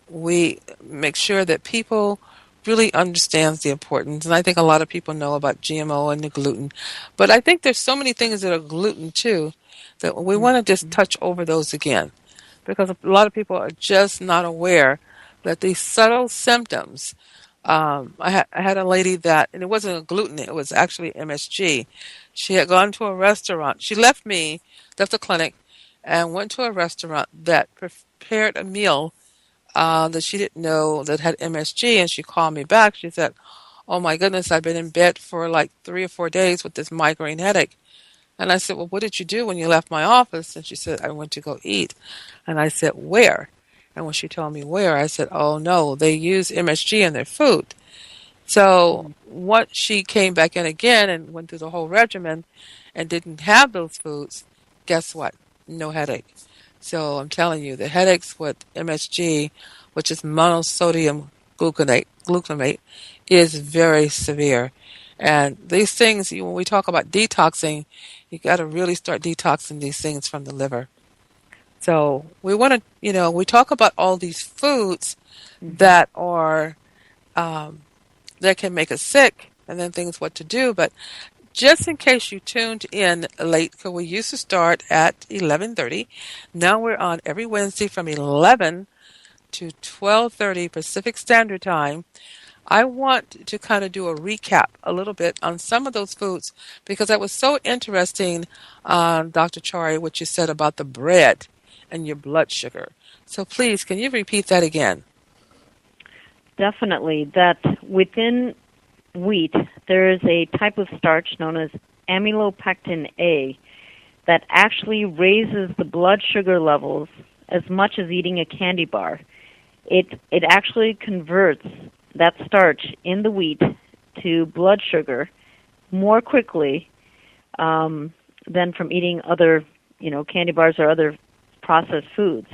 we make sure that people really understands the importance. And I think a lot of people know about GMO and the gluten, but I think there's so many things that are gluten too that we want to just Mhm. touch over those again because a lot of people are just not aware that these subtle symptoms. I had a lady that, and it wasn't a gluten, it was actually MSG. She had gone to a restaurant. She left me, left the clinic, and went to a restaurant that prepared a meal that she didn't know that had MSG, and she called me back. She said, "Oh my goodness, I've been in bed for like 3 or 4 days with this migraine headache." And I said, "Well, what did you do when you left my office?" And she said, "I went to go eat." And I said, "Where?" And when she told me where, I said, "Oh no, they use MSG in their food." So once she came back in again and went through the whole regimen and didn't have those foods, guess what? No headache. So I'm telling you, the headaches with MSG, which is monosodium glutamate, is very severe. And these things, when we talk about detoxing, you got to really start detoxing these things from the liver. So we want to, we talk about all these foods Mhm. that are that can make us sick, and then things what to do. But just in case you tuned in late, because we used to start at 11:30, now we're on every Wednesday from 11 to 12:30 Pacific Standard Time. I want to kind of do a recap a little bit on some of those foods because that was so interesting, Dr. Chari, what you said about the bread and your blood sugar. So please, can you repeat that again? Definitely. That within wheat, there is a type of starch known as amylopectin A that actually raises the blood sugar levels as much as eating a candy bar. It actually converts that starch in the wheat to blood sugar more quickly than from eating other, candy bars or other processed foods.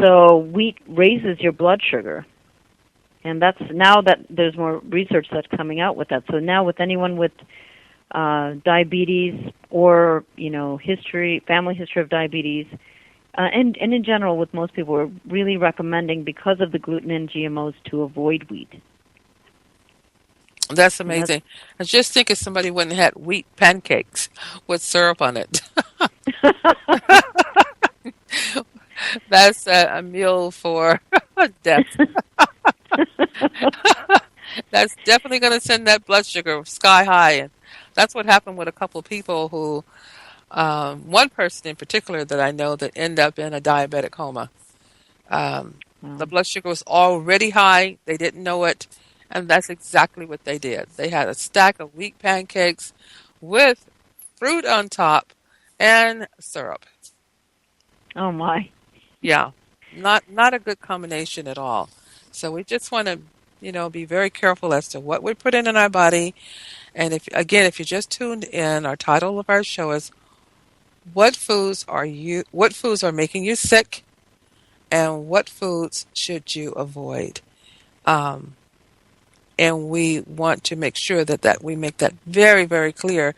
So wheat raises your blood sugar, and that's now that there's more research that's coming out with that. So now with anyone with diabetes or family history of diabetes, and in general with most people, we're really recommending because of the gluten and GMOs to avoid wheat. That's And that's amazing. I just think if somebody went and had wheat pancakes with syrup on it, that's a meal for death. That's definitely going to send that blood sugar sky high. And that's what happened with a couple of people who, one person in particular that I know that ended up in a diabetic coma. The um, blood sugar was already high. They didn't know it. And that's exactly what they did. They had a stack of wheat pancakes with fruit on top and syrup. oh my. Yeah, not a good combination at all. So we just want to, be very careful as to what we put in our body. And if you just tuned in, our title of our show is what foods are making you sick and what foods should you avoid? Um, and we want to make sure that we make that very, very clear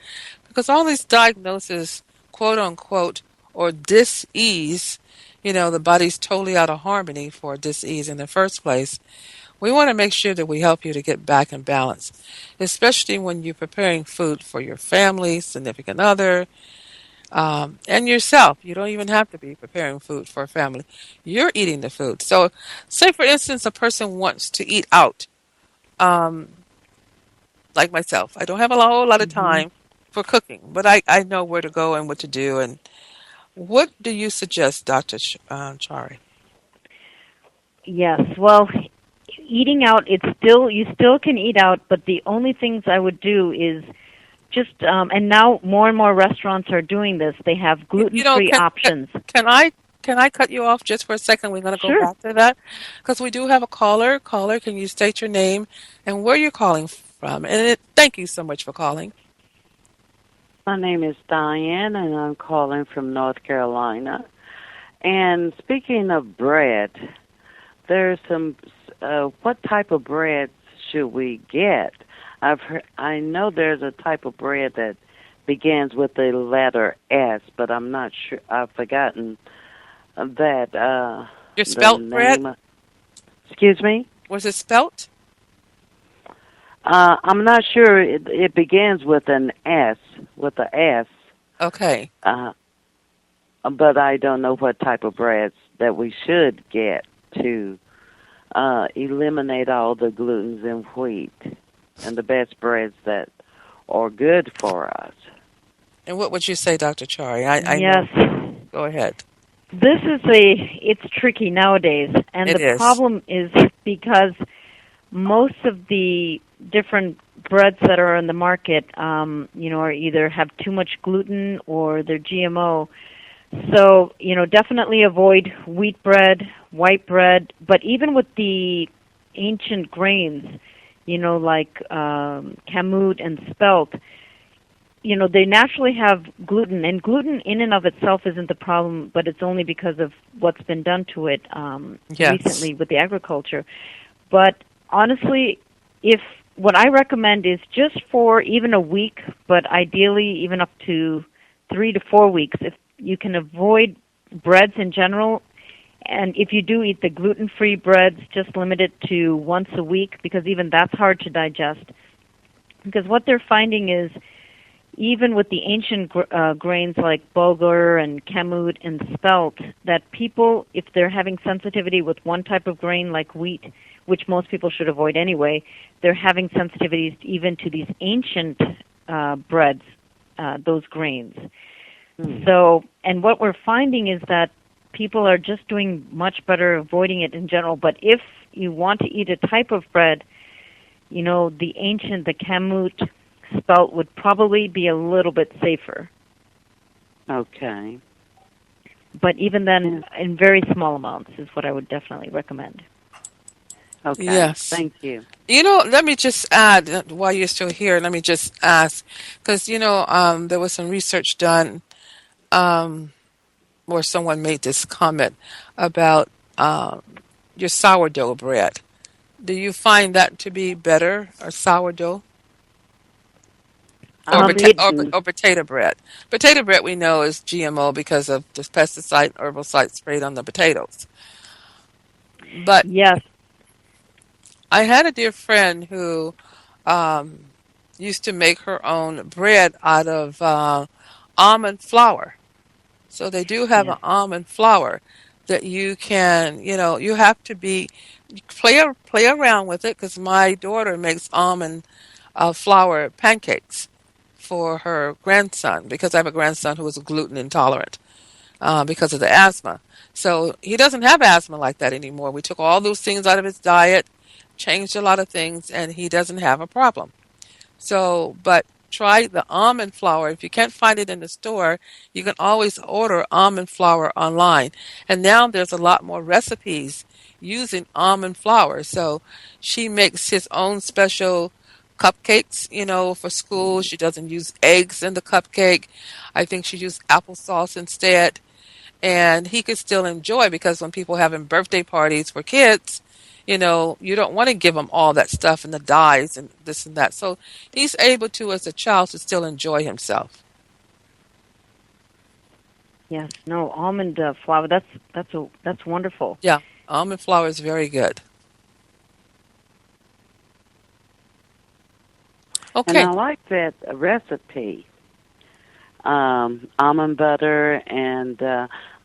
because all these diagnoses, quote unquote, or dis-ease, the body's totally out of harmony for dis-ease in the first place. We want to make sure that we help you to get back in balance, especially when you're preparing food for your family, significant other, and yourself. You don't even have to be preparing food for a family. You're eating the food. So, say for instance, a person wants to eat out, um, like myself. I don't have a whole lot of Hmm. time for cooking, but I know where to go and what to do. And what do you suggest, Dr. Chari? Yes. Well, eating out, you still can eat out, but the only things I would do is just and now more and more restaurants are doing this. They have You know, gluten-free options. can I cut you off just for a second? We're going to go Sure. back to that because we do have a caller. Caller, can you state your name and where you're calling from? And thank you so much for calling. My name is Diane, and I'm calling from North Carolina. And speaking of bread, there's some. What type of bread should we get? I know there's a type of bread that begins with the letter S, but I'm not sure. I've forgotten that Your the spelt bread? name. Excuse me. Was it spelt? I'm not sure. It begins with an S, with a S. Okay. But I don't know what type of breads that we should get to eliminate all the glutens in wheat and the best breads that are good for us. And what would you say, Dr. Chari? I know. Yes. Go ahead. It's tricky nowadays, and It the is. problem is because most of the different breads that are on the market, are either have too much gluten or they're GMO. So, definitely avoid wheat bread, white bread, but even with the ancient grains, like kamut and spelt, they naturally have gluten, and gluten in and of itself isn't the problem, but it's only because of what's been done to it Yes. recently with the agriculture. But honestly, if what I recommend is just for even a week, but ideally even up to 3 to 4 weeks, if you can avoid breads in general, and if you do eat the gluten-free breads, just limit it to once a week, because even that's hard to digest. Because what they're finding is, even with the ancient grains like bulgur and kamut and spelt, that people, if they're having sensitivity with one type of grain like wheat, which most people should avoid anyway, they're having sensitivities even to these ancient breads, those grains. So, and what we're finding is that people are just doing much better avoiding it in general. But if you want to eat a type of bread, the kamut spelt would probably be a little bit safer. Okay. But even then, in very small amounts is what I would definitely recommend. Okay. Yes. Thank you. Let me just add, while you're still here, let me just ask, because, there was some research done where someone made this comment about your sourdough bread. Do you find that to be better, or sourdough? Or, It or potato bread? Potato bread we know is GMO because of the pesticide and herbicide sprayed on the potatoes. But Yes. I had a dear friend who um, used to make her own bread out of almond flour. So they do have an Yes. almond flour that you can, you have to play around with it, because my daughter makes almond flour pancakes for her grandson, because I have a grandson who is gluten intolerant because of the asthma. So he doesn't have asthma like that anymore. We took all those things out of his diet, changed a lot of things, and he doesn't have a problem. So, but try the almond flour. If you can't find it in the store, you can always order almond flour online. And now there's a lot more recipes using almond flour. So she makes his own special cupcakes, for school. She doesn't use eggs in the cupcake. I think she used applesauce instead. And he could still enjoy, because when people having birthday parties for kids, you don't want to give them all that stuff and the dyes and this and that. So he's able to, as a child, to still enjoy himself. Yes. No, almond flour. That's wonderful. Yeah, almond flour is very good. And Okay. I like that recipe. Almond butter, and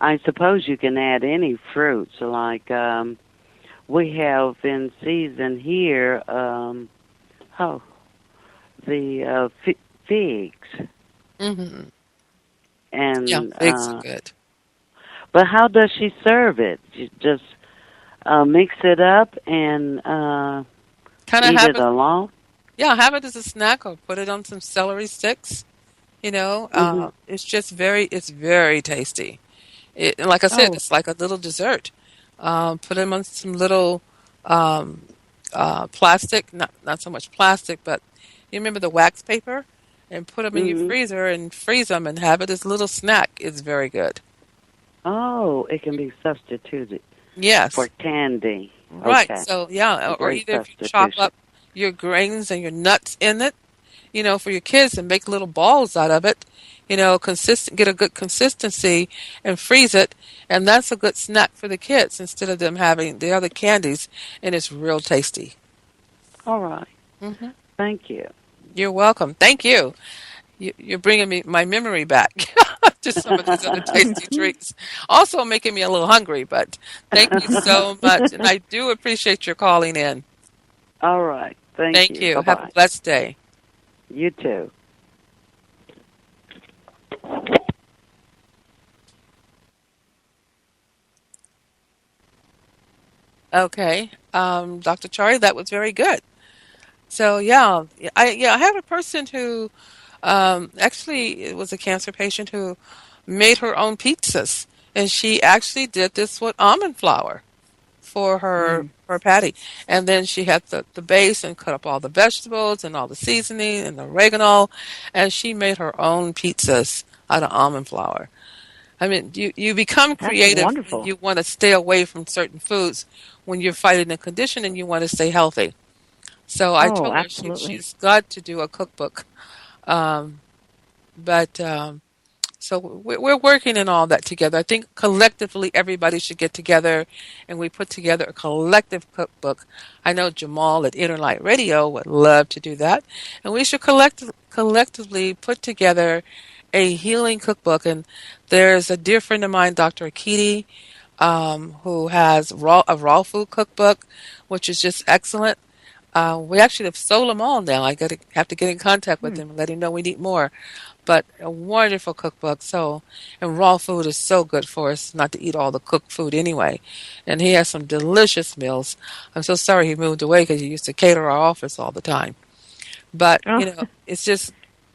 I suppose you can add any fruits. Like we have in season here, the figs. Mm-hmm. Yeah, And figs are good. but how does she serve it? You just mix it up and Kind of eat have it it. alone. Yeah, have it as a snack, or put it on some celery sticks. Hmm. It's very tasty. And like I said, Oh, it's like a little dessert. Put them on some little um, plastic, not so much plastic, but you remember the wax paper, and put them in your Hmm. freezer and freeze them and have it as a little snack. It's very good. Oh, it can be substituted for Yes, candy. right. Okay, So yeah, a or great either if you chop substitution. up your grains and your nuts in it, for your kids and make little balls out of it. Get a good consistency and freeze it, and that's a good snack for the kids instead of them having the other candies, and it's real tasty. All right. Hmm. Thank you. You're welcome. Thank you. You're bringing me my memory back to some of these other tasty treats. Also making me a little hungry, but thank you so much, and I do appreciate your calling in. All right. Thank Thank you. you. Have a Bye-bye. blessed day. You too. Okay, Dr. Chari, that was very good. So I have a person who actually it was a cancer patient who made her own pizzas, and she actually did this with almond flour for Mm. her patty, and then she had the base and cut up all the vegetables and all the seasoning and the oregano, and she made her own pizzas out of almond flour. I mean, you become That's creative and wonderful. you want to stay away from certain foods when you're fighting a condition and you want to stay healthy. So I Oh, told her absolutely. she's got to do a cookbook. Um, but so we're working in all that together. I think collectively everybody should get together and we put together a collective cookbook. I know Jamal at Interlight Radio would love to do that. And we should collectively put together a healing cookbook. And there's a dear friend of mine, Dr. Akiti, who has a raw food cookbook, which is just excellent. We actually have sold them all now. Have to get in contact with Hmm. him and let him know we need more. But a wonderful cookbook. And raw food is so good for us not to eat all the cooked food anyway. And he has some delicious meals. I'm so sorry he moved away because he used to cater our office all the time. But, Oh, it's just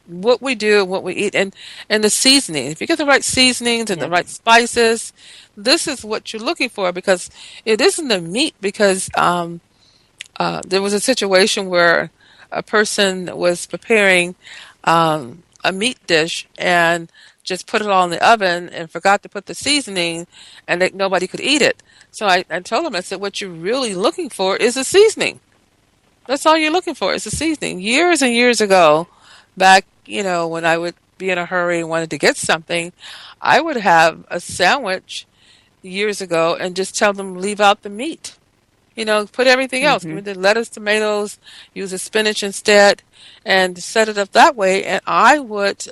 what we do, what we eat, and the seasoning. If you get the right seasonings and the yes. right spices, this is what you're looking for because it isn't the meat because there was a situation where a person was preparing a meat dish and just put it all in the oven and forgot to put the seasoning and that nobody could eat it. So I told him, I said, what you're really looking for is a seasoning. That's all you're looking for is a seasoning. Years and years ago, back, when I would be in a hurry and wanted to get something, I would have a sandwich years ago and just tell them leave out the meat. Put everything else. Give Mhm. me the lettuce, tomatoes, use the spinach instead, and set it up that way. And I would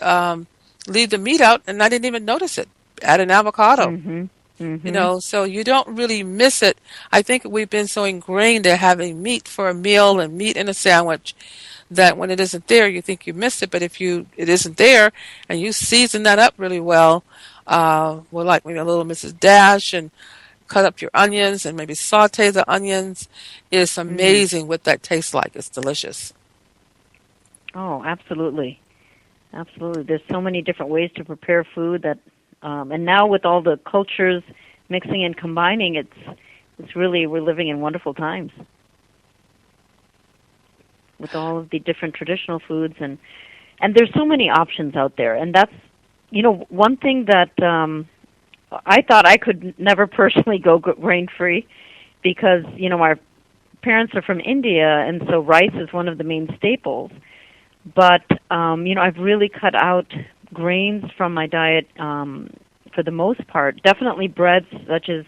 leave the meat out, and I didn't even notice it. Add an avocado. Mhm. Mhm. So you don't really miss it. I think we've been so ingrained to having meat for a meal and meat in a sandwich that when it isn't there, you think you missed it. But if it isn't there, and you season that up really well, well, like maybe a little Mrs. Dash and cut up your onions and maybe saute the onions. It's Mm. amazing what that tastes like. It's delicious. Oh, absolutely. Absolutely. There's so many different ways to prepare food that and now with all the cultures mixing and combining, it's really we're living in wonderful times with all of the different traditional foods and there's so many options out there. And that's one thing that I thought I could never personally go grain free because our parents are from India and so rice is one of the main staples. But I've really cut out grains from my diet for the most part. Definitely breads such as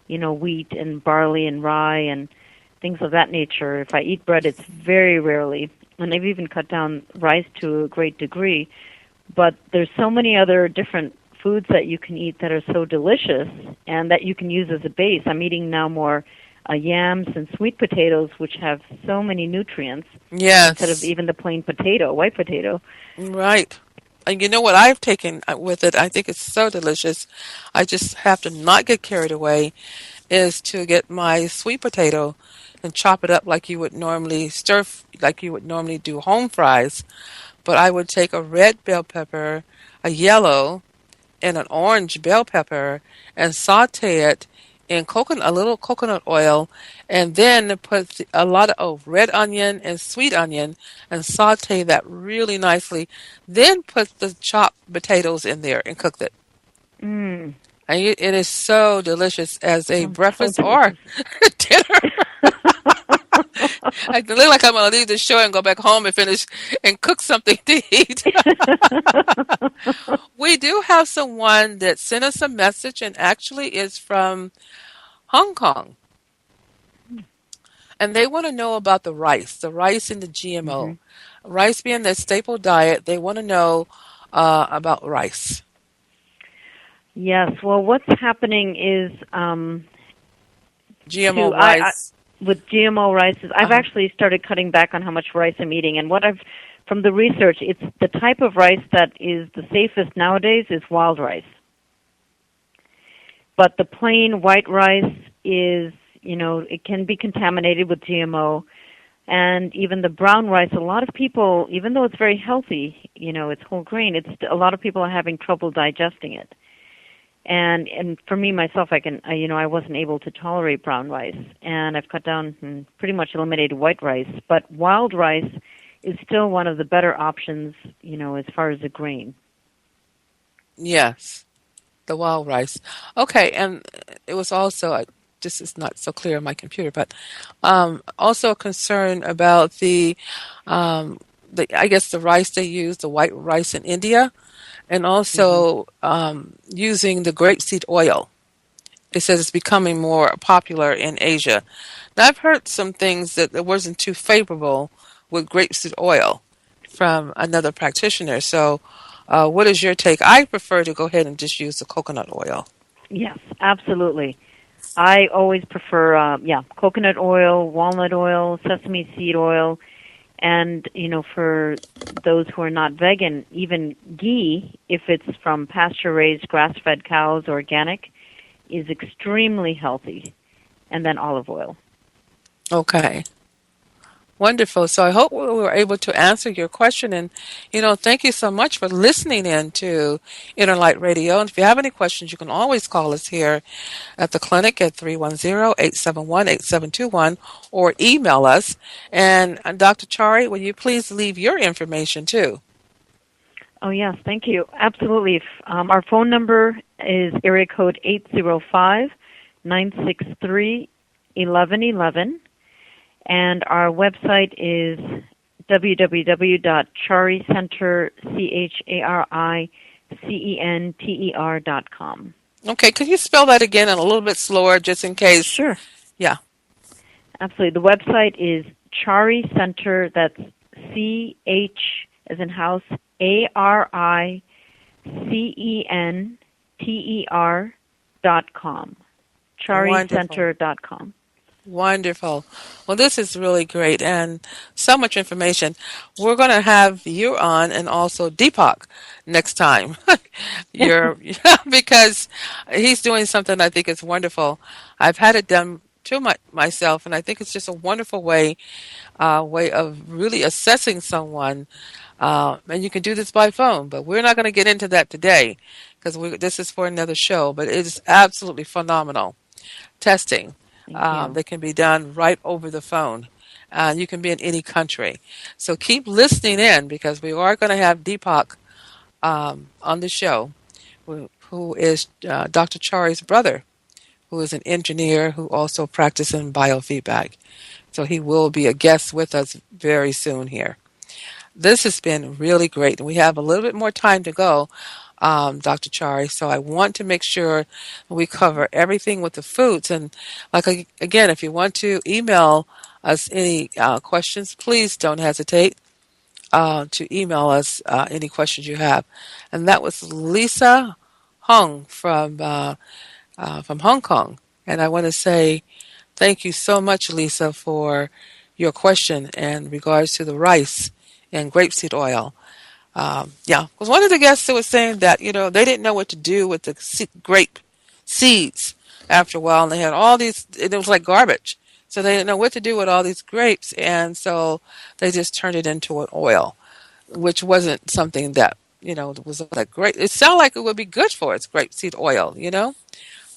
wheat and barley and rye and things of that nature. If I eat bread, it's very rarely, and I've even cut down rice to a great degree. But there's so many other different foods that you can eat that are so delicious and that you can use as a base. I'm eating now more yams and sweet potatoes, which have so many nutrients instead of Yes, even the plain potato, white potato. right. And you know what I've taken with it? I think it's so delicious. I just have to not get carried away. Is to get my sweet potato and chop it up like you would normally like you would normally do home fries. But I would take a red bell pepper, a yellow, and an orange bell pepper and saute it in a little coconut oil, and then put a lot of red onion and sweet onion and saute that really nicely. Then put the chopped potatoes in there and cook it. Mm, And it is so delicious as a sounds so breakfast or delicious. dinner. I look like I'm going to leave the show and go back home and finish and cook something to eat. We do have someone that sent us a message and actually is from Hong Kong. And they want to know about the rice in the Hmm. GMO. Rice being their staple diet, they want to know about rice. Yes. Well, what's happening is GMO to I rice. with GMO rices, I've Uh-huh. actually started cutting back on how much rice I'm eating. And what I've from the research, it's the type of rice that is the safest nowadays is wild rice. But the plain white rice is, it can be contaminated with GMO. And even the brown rice, a lot of people, even though it's very healthy, it's whole grain, a lot of people are having trouble digesting it. And for me myself, I wasn't able to tolerate brown rice, and I've cut down and pretty much eliminated white rice. But wild rice is still one of the better options, as far as the grain. Yes, the wild rice. Okay, and it was also, this is not so clear on my computer, but also a concern about I guess the rice they use, the white rice in India, and Hmm. also using the grapeseed oil. It says it's becoming more popular in Asia. Now, I've heard some things that wasn't too favorable with grapeseed oil from another practitioner. So, what is your take? I prefer to go ahead and just use the coconut oil. Yes, absolutely. I always prefer, coconut oil, walnut oil, sesame seed oil, and for those who are not vegan, even ghee, if it's from pasture-raised, grass-fed cows, organic, is extremely healthy. And then olive oil. Okay. Wonderful. So I hope we were able to answer your question. And, thank you so much for listening in to Inner Light Radio. And if you have any questions, you can always call us here at the clinic at 310-871-8721 or email us. And Dr. Chari, will you please leave your information too? Oh, yes, thank you. Absolutely. Our phone number is area code 805-963-1111, and our website is www.charicenter.com. Okay, could you spell that again and a little bit slower just in case? Sure. Yeah. Absolutely. The website is Chari Center. That's CH as in house, ARICENTER.com. Wonderful. ChariCenter.com. Wonderful. Well, this is really great and so much information. We're going to have you on and also Deepak next time. You're because he's doing something I think is wonderful. I've had it done to myself, and I think it's just a wonderful way of really assessing someone. And you can do this by phone, but we're not going to get into that today because this is for another show. But it is absolutely phenomenal testing Thank you. that can be done right over the phone. You can be in any country. So keep listening in because we are going to have Deepak on the show, who is Dr. Chari's brother, who is an engineer who also practices in biofeedback. So he will be a guest with us very soon here. This has been really great. We have a little bit more time to go, Dr. Chari. So I want to make sure we cover everything with the foods. And again, if you want to email us any questions, please don't hesitate to email us any questions you have. And that was Lisa Hung from Hong Kong. And I want to say thank you so much, Lisa, for your question in regards to the rice and grapeseed oil. Yeah, because one of the guests was saying that they didn't know what to do with the grape seeds after a while, and they had all these. It was like garbage, so they didn't know what to do with all these grapes, and so they just turned it into an oil, which wasn't something that was like great. It sounded like it would be good for us, grapeseed oil.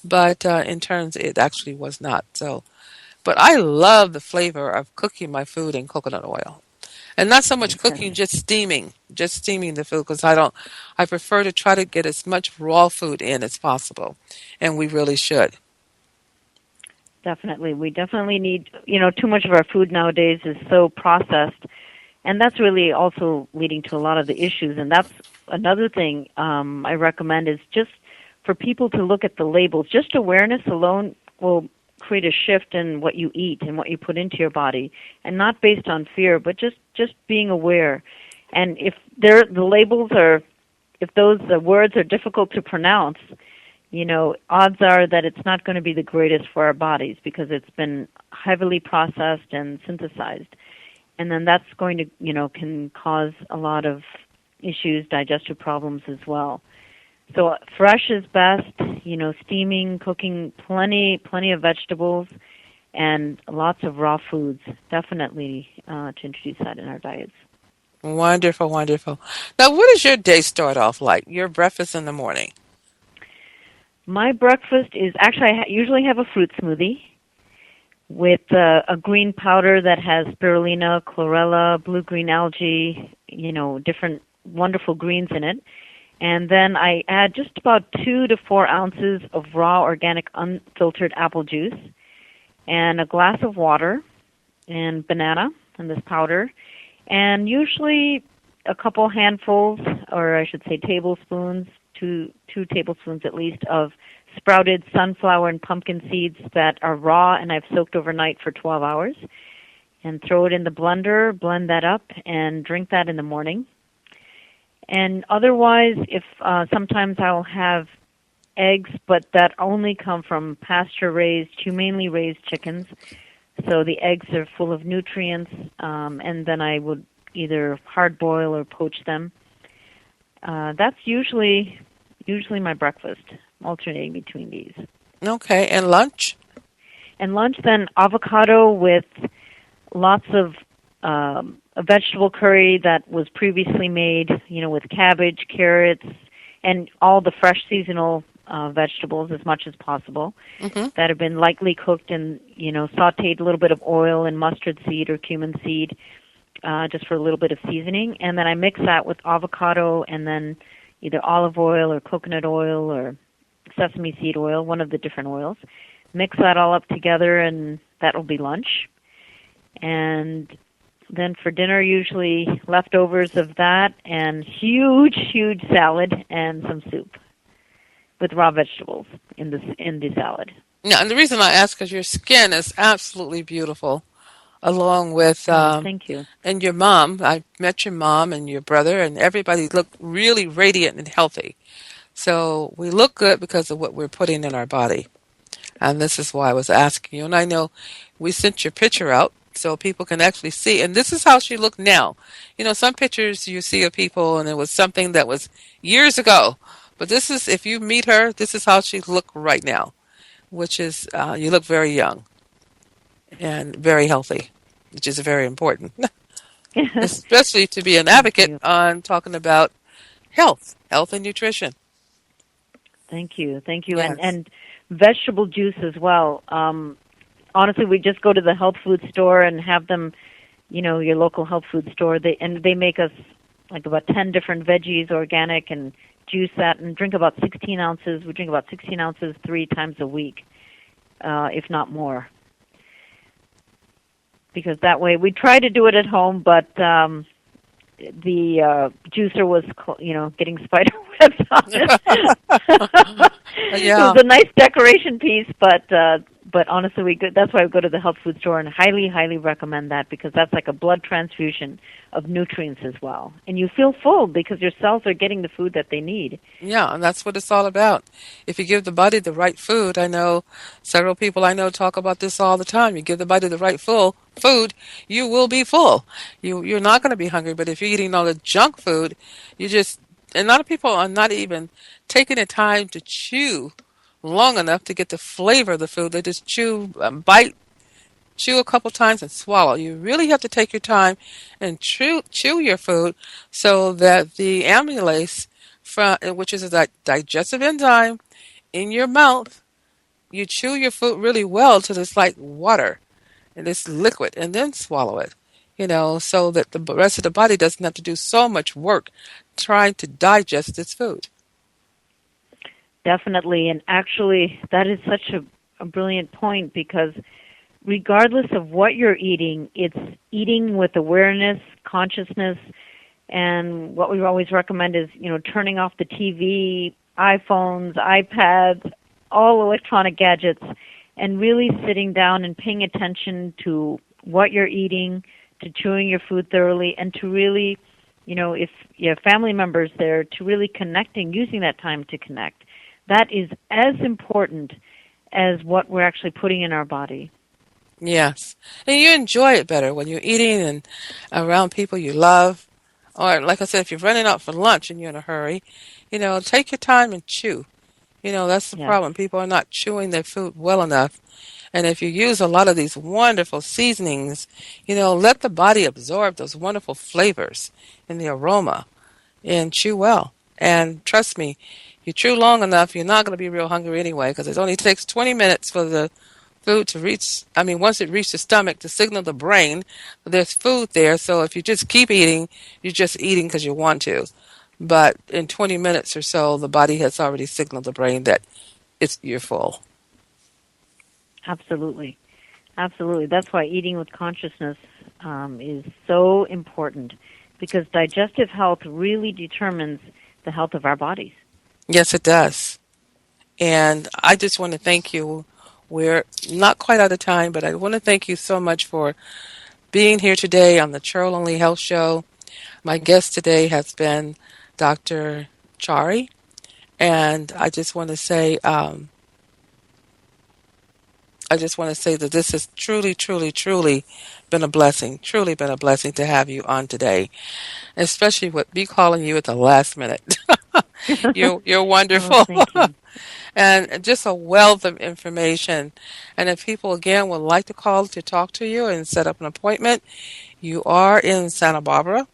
But in terms, it actually was not. So, but I love the flavor of cooking my food in coconut oil. And not so much cooking, Fantastic. just steaming the food because I prefer to try to get as much raw food in as possible. And we really should. Definitely. We definitely need, too much of our food nowadays is so processed. And that's really also leading to a lot of the issues. And that's another thing I recommend is just for people to look at the labels. Just awareness alone will create a shift in what you eat and what you put into your body, and not based on fear, but just being aware. And if the labels are, if those words are difficult to pronounce, odds are that it's not going to be the greatest for our bodies because it's been heavily processed and synthesized. And then that's going to, can cause a lot of issues, digestive problems as well. So fresh is best, steaming, cooking, plenty of vegetables, and lots of raw foods. Definitely to introduce that in our diets. Wonderful, wonderful. Now, what does your day start off like? Your breakfast in the morning? My breakfast is actually, I usually have a fruit smoothie with a green powder that has spirulina, chlorella, blue-green algae, different wonderful greens in it. And then I add just about 2 to 4 ounces of raw, organic, unfiltered apple juice and a glass of water and banana and this powder. And usually a couple handfuls, or I should say tablespoons, two tablespoons at least, of sprouted sunflower and pumpkin seeds that are raw and I've soaked overnight for 12 hours. And throw it in the blender, blend that up, and drink that in the morning. And otherwise, if sometimes I'll have eggs, but that only come from pasture-raised, humanely raised chickens. So the eggs are full of nutrients, and then I would either hard boil or poach them. That's usually my breakfast, alternating between these. Okay, and lunch? And lunch, then avocado with lots of a vegetable curry that was previously made, with cabbage, carrots, and all the fresh seasonal vegetables as much as possible that have been lightly cooked and, sautéed a little bit of oil and mustard seed or cumin seed just for a little bit of seasoning. And then I mix that with avocado and then either olive oil or coconut oil or sesame seed oil, one of the different oils. Mix that all up together, and that will be lunch. And then for dinner, usually leftovers of that and huge salad and some soup with raw vegetables in the salad. Yeah, and the reason I ask is your skin is absolutely beautiful, along with Thank you. and your mom. I met your mom and your brother, and everybody looked really radiant and healthy. So we look good because of what we're putting in our body. And this is why I was asking you. And I know we sent your picture out so people can actually see. And this is how she looked now. Some pictures you see of people and it was something that was years ago. But this is, if you meet her, this is how she look right now, which is you look very young and very healthy, which is very important, especially to be an advocate on talking about health and nutrition. Thank you. Yes. And vegetable juice as well. Honestly, we just go to the health food store and have them, your local health food store. They make us like about 10 different veggies, organic, and juice that and drink about 16 ounces. We drink about 16 ounces 3 times a week, if not more. Because that way, we try to do it at home, but the juicer was, getting spider webs on it. Yeah. It was a nice decoration piece, but honestly, that's why we go to the health food store and highly recommend that because that's like a blood transfusion of nutrients as well. And you feel full because your cells are getting the food that they need. Yeah, and that's what it's all about. If you give the body the right food, I know several people I know talk about this all the time. You give the body the right food, you will be full. You're not going to be hungry, but if you're eating all the junk food, and a lot of people are not even taking the time to chew long enough to get the flavor of the food. They just bite, chew a couple times and swallow. You really have to take your time and chew your food so that the amylase, which is a digestive enzyme in your mouth, you chew your food really well till it's like water and it's liquid, and then swallow it. So that the rest of the body doesn't have to do so much work trying to digest its food. Definitely, and actually, that is such a brilliant point, because regardless of what you're eating, it's eating with awareness, consciousness, and what we always recommend is, turning off the TV, iPhones, iPads, all electronic gadgets, and really sitting down and paying attention to what you're eating, to chewing your food thoroughly, and to really, if you have family members there, to really connecting, using that time to connect. That is as important as what we're actually putting in our body. Yes. And you enjoy it better when you're eating and around people you love. Or, like I said, if you're running out for lunch and you're in a hurry, take your time and chew. That's the Yes, problem. People are not chewing their food well enough. And if you use a lot of these wonderful seasonings, let the body absorb those wonderful flavors and the aroma and chew well. And trust me, you chew long enough, you're not going to be real hungry anyway, because it only takes 20 minutes for the food to reach, once it reaches the stomach, to signal the brain that there's food there. So if you just keep eating, you're just eating because you want to. But in 20 minutes or so, the body has already signaled the brain that you're full. absolutely. Absolutely. That's why eating with consciousness is so important, because digestive health really determines the health of our bodies. Yes, it does. And I just want to thank you. We're not quite out of time, but I want to thank you so much for being here today on the Cherilyn Lee Health Show. My guest today has been Dr. Chari, and I just want to say, that this has truly, truly, truly been a blessing. Truly been a blessing to have you on today, especially with me calling you at the last minute. You're Oh, wonderful. thank you. And just a wealth of information. And if people, again, would like to call to talk to you and set up an appointment, you are in Santa Barbara.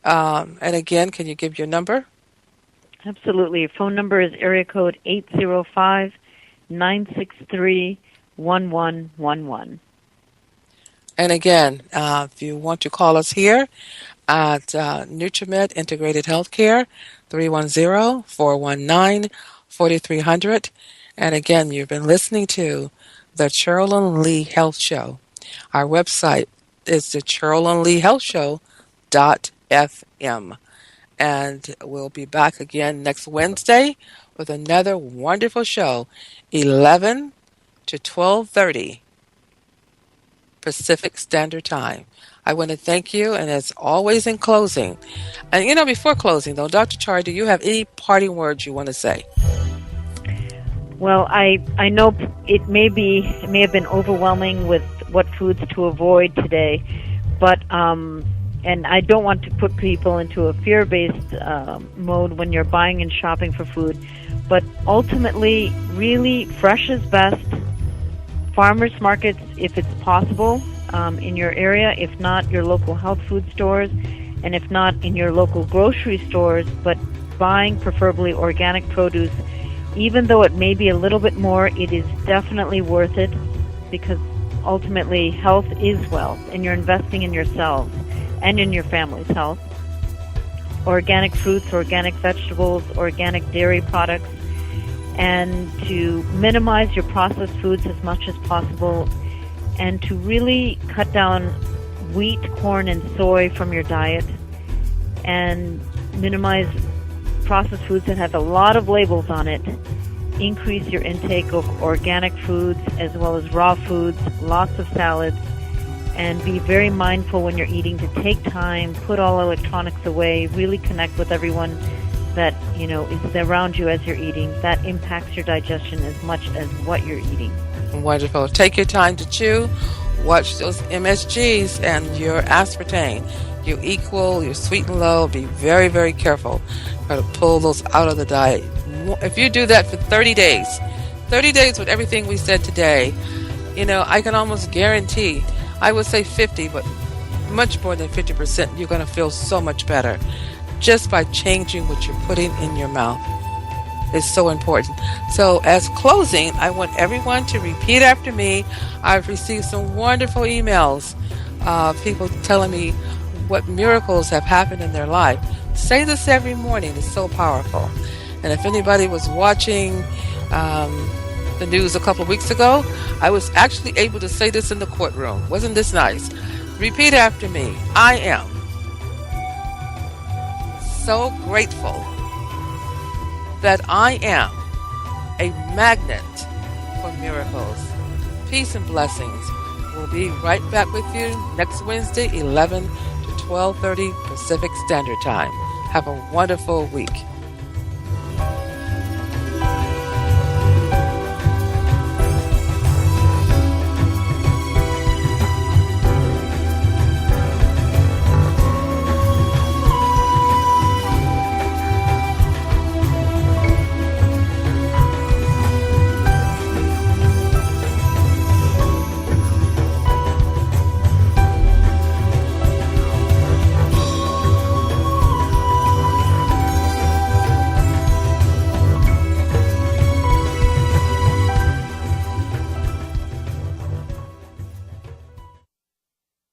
And again, can you give your number? Absolutely. Phone number is area code 805-963-1111. And again, if you want to call us here at NutriMed Integrated Healthcare, 310-419-4300. And again, you've been listening to the Cherilyn Lee Health Show. Our website is the Cherilyn Lee Health Show.fm. And we'll be back again next Wednesday with another wonderful show, 11 to 12:30 Pacific Standard Time. I want to thank you, and as always in closing, and before closing though, Dr. Chari, do you have any parting words you want to say? Well, I know it may have been overwhelming with what foods to avoid today, but and I don't want to put people into a fear-based mode when you're buying and shopping for food, but ultimately, really, fresh is best. Farmers markets, if it's possible, in your area, if not your local health food stores, and if not in your local grocery stores, but buying preferably organic produce. Even though it may be a little bit more, it is definitely worth it, because ultimately health is wealth, and you're investing in yourselves and in your family's health. Organic fruits, organic vegetables, organic dairy products, and to minimize your processed foods as much as possible, and to really cut down wheat, corn, and soy from your diet, and minimize processed foods that have a lot of labels on it. Increase your intake of organic foods as well as raw foods, lots of salads, and be very mindful when you're eating to take time, put all electronics away, really connect with everyone that is around you as you're eating. That impacts your digestion as much as what you're eating. Wonderful. Take your time to chew. Watch those MSGs and your aspartame. Your equal, your sweet and low. Be very, very careful. Try to pull those out of the diet. If you do that for 30 days with everything we said today, I can almost guarantee, I would say 50, but much more than 50%, you're going to feel so much better just by changing what you're putting in your mouth. It's so important. So as closing, I want everyone to repeat after me. I've received some wonderful emails, people telling me what miracles have happened in their life. Say this every morning. It's so powerful. And if anybody was watching the news a couple of weeks ago, I was actually able to say this in the courtroom. Wasn't this nice? Repeat after me. I am so grateful that I am a magnet for miracles. Peace and blessings. We'll be right back with you next Wednesday, 11 to 12:30 Pacific Standard Time. Have a wonderful week.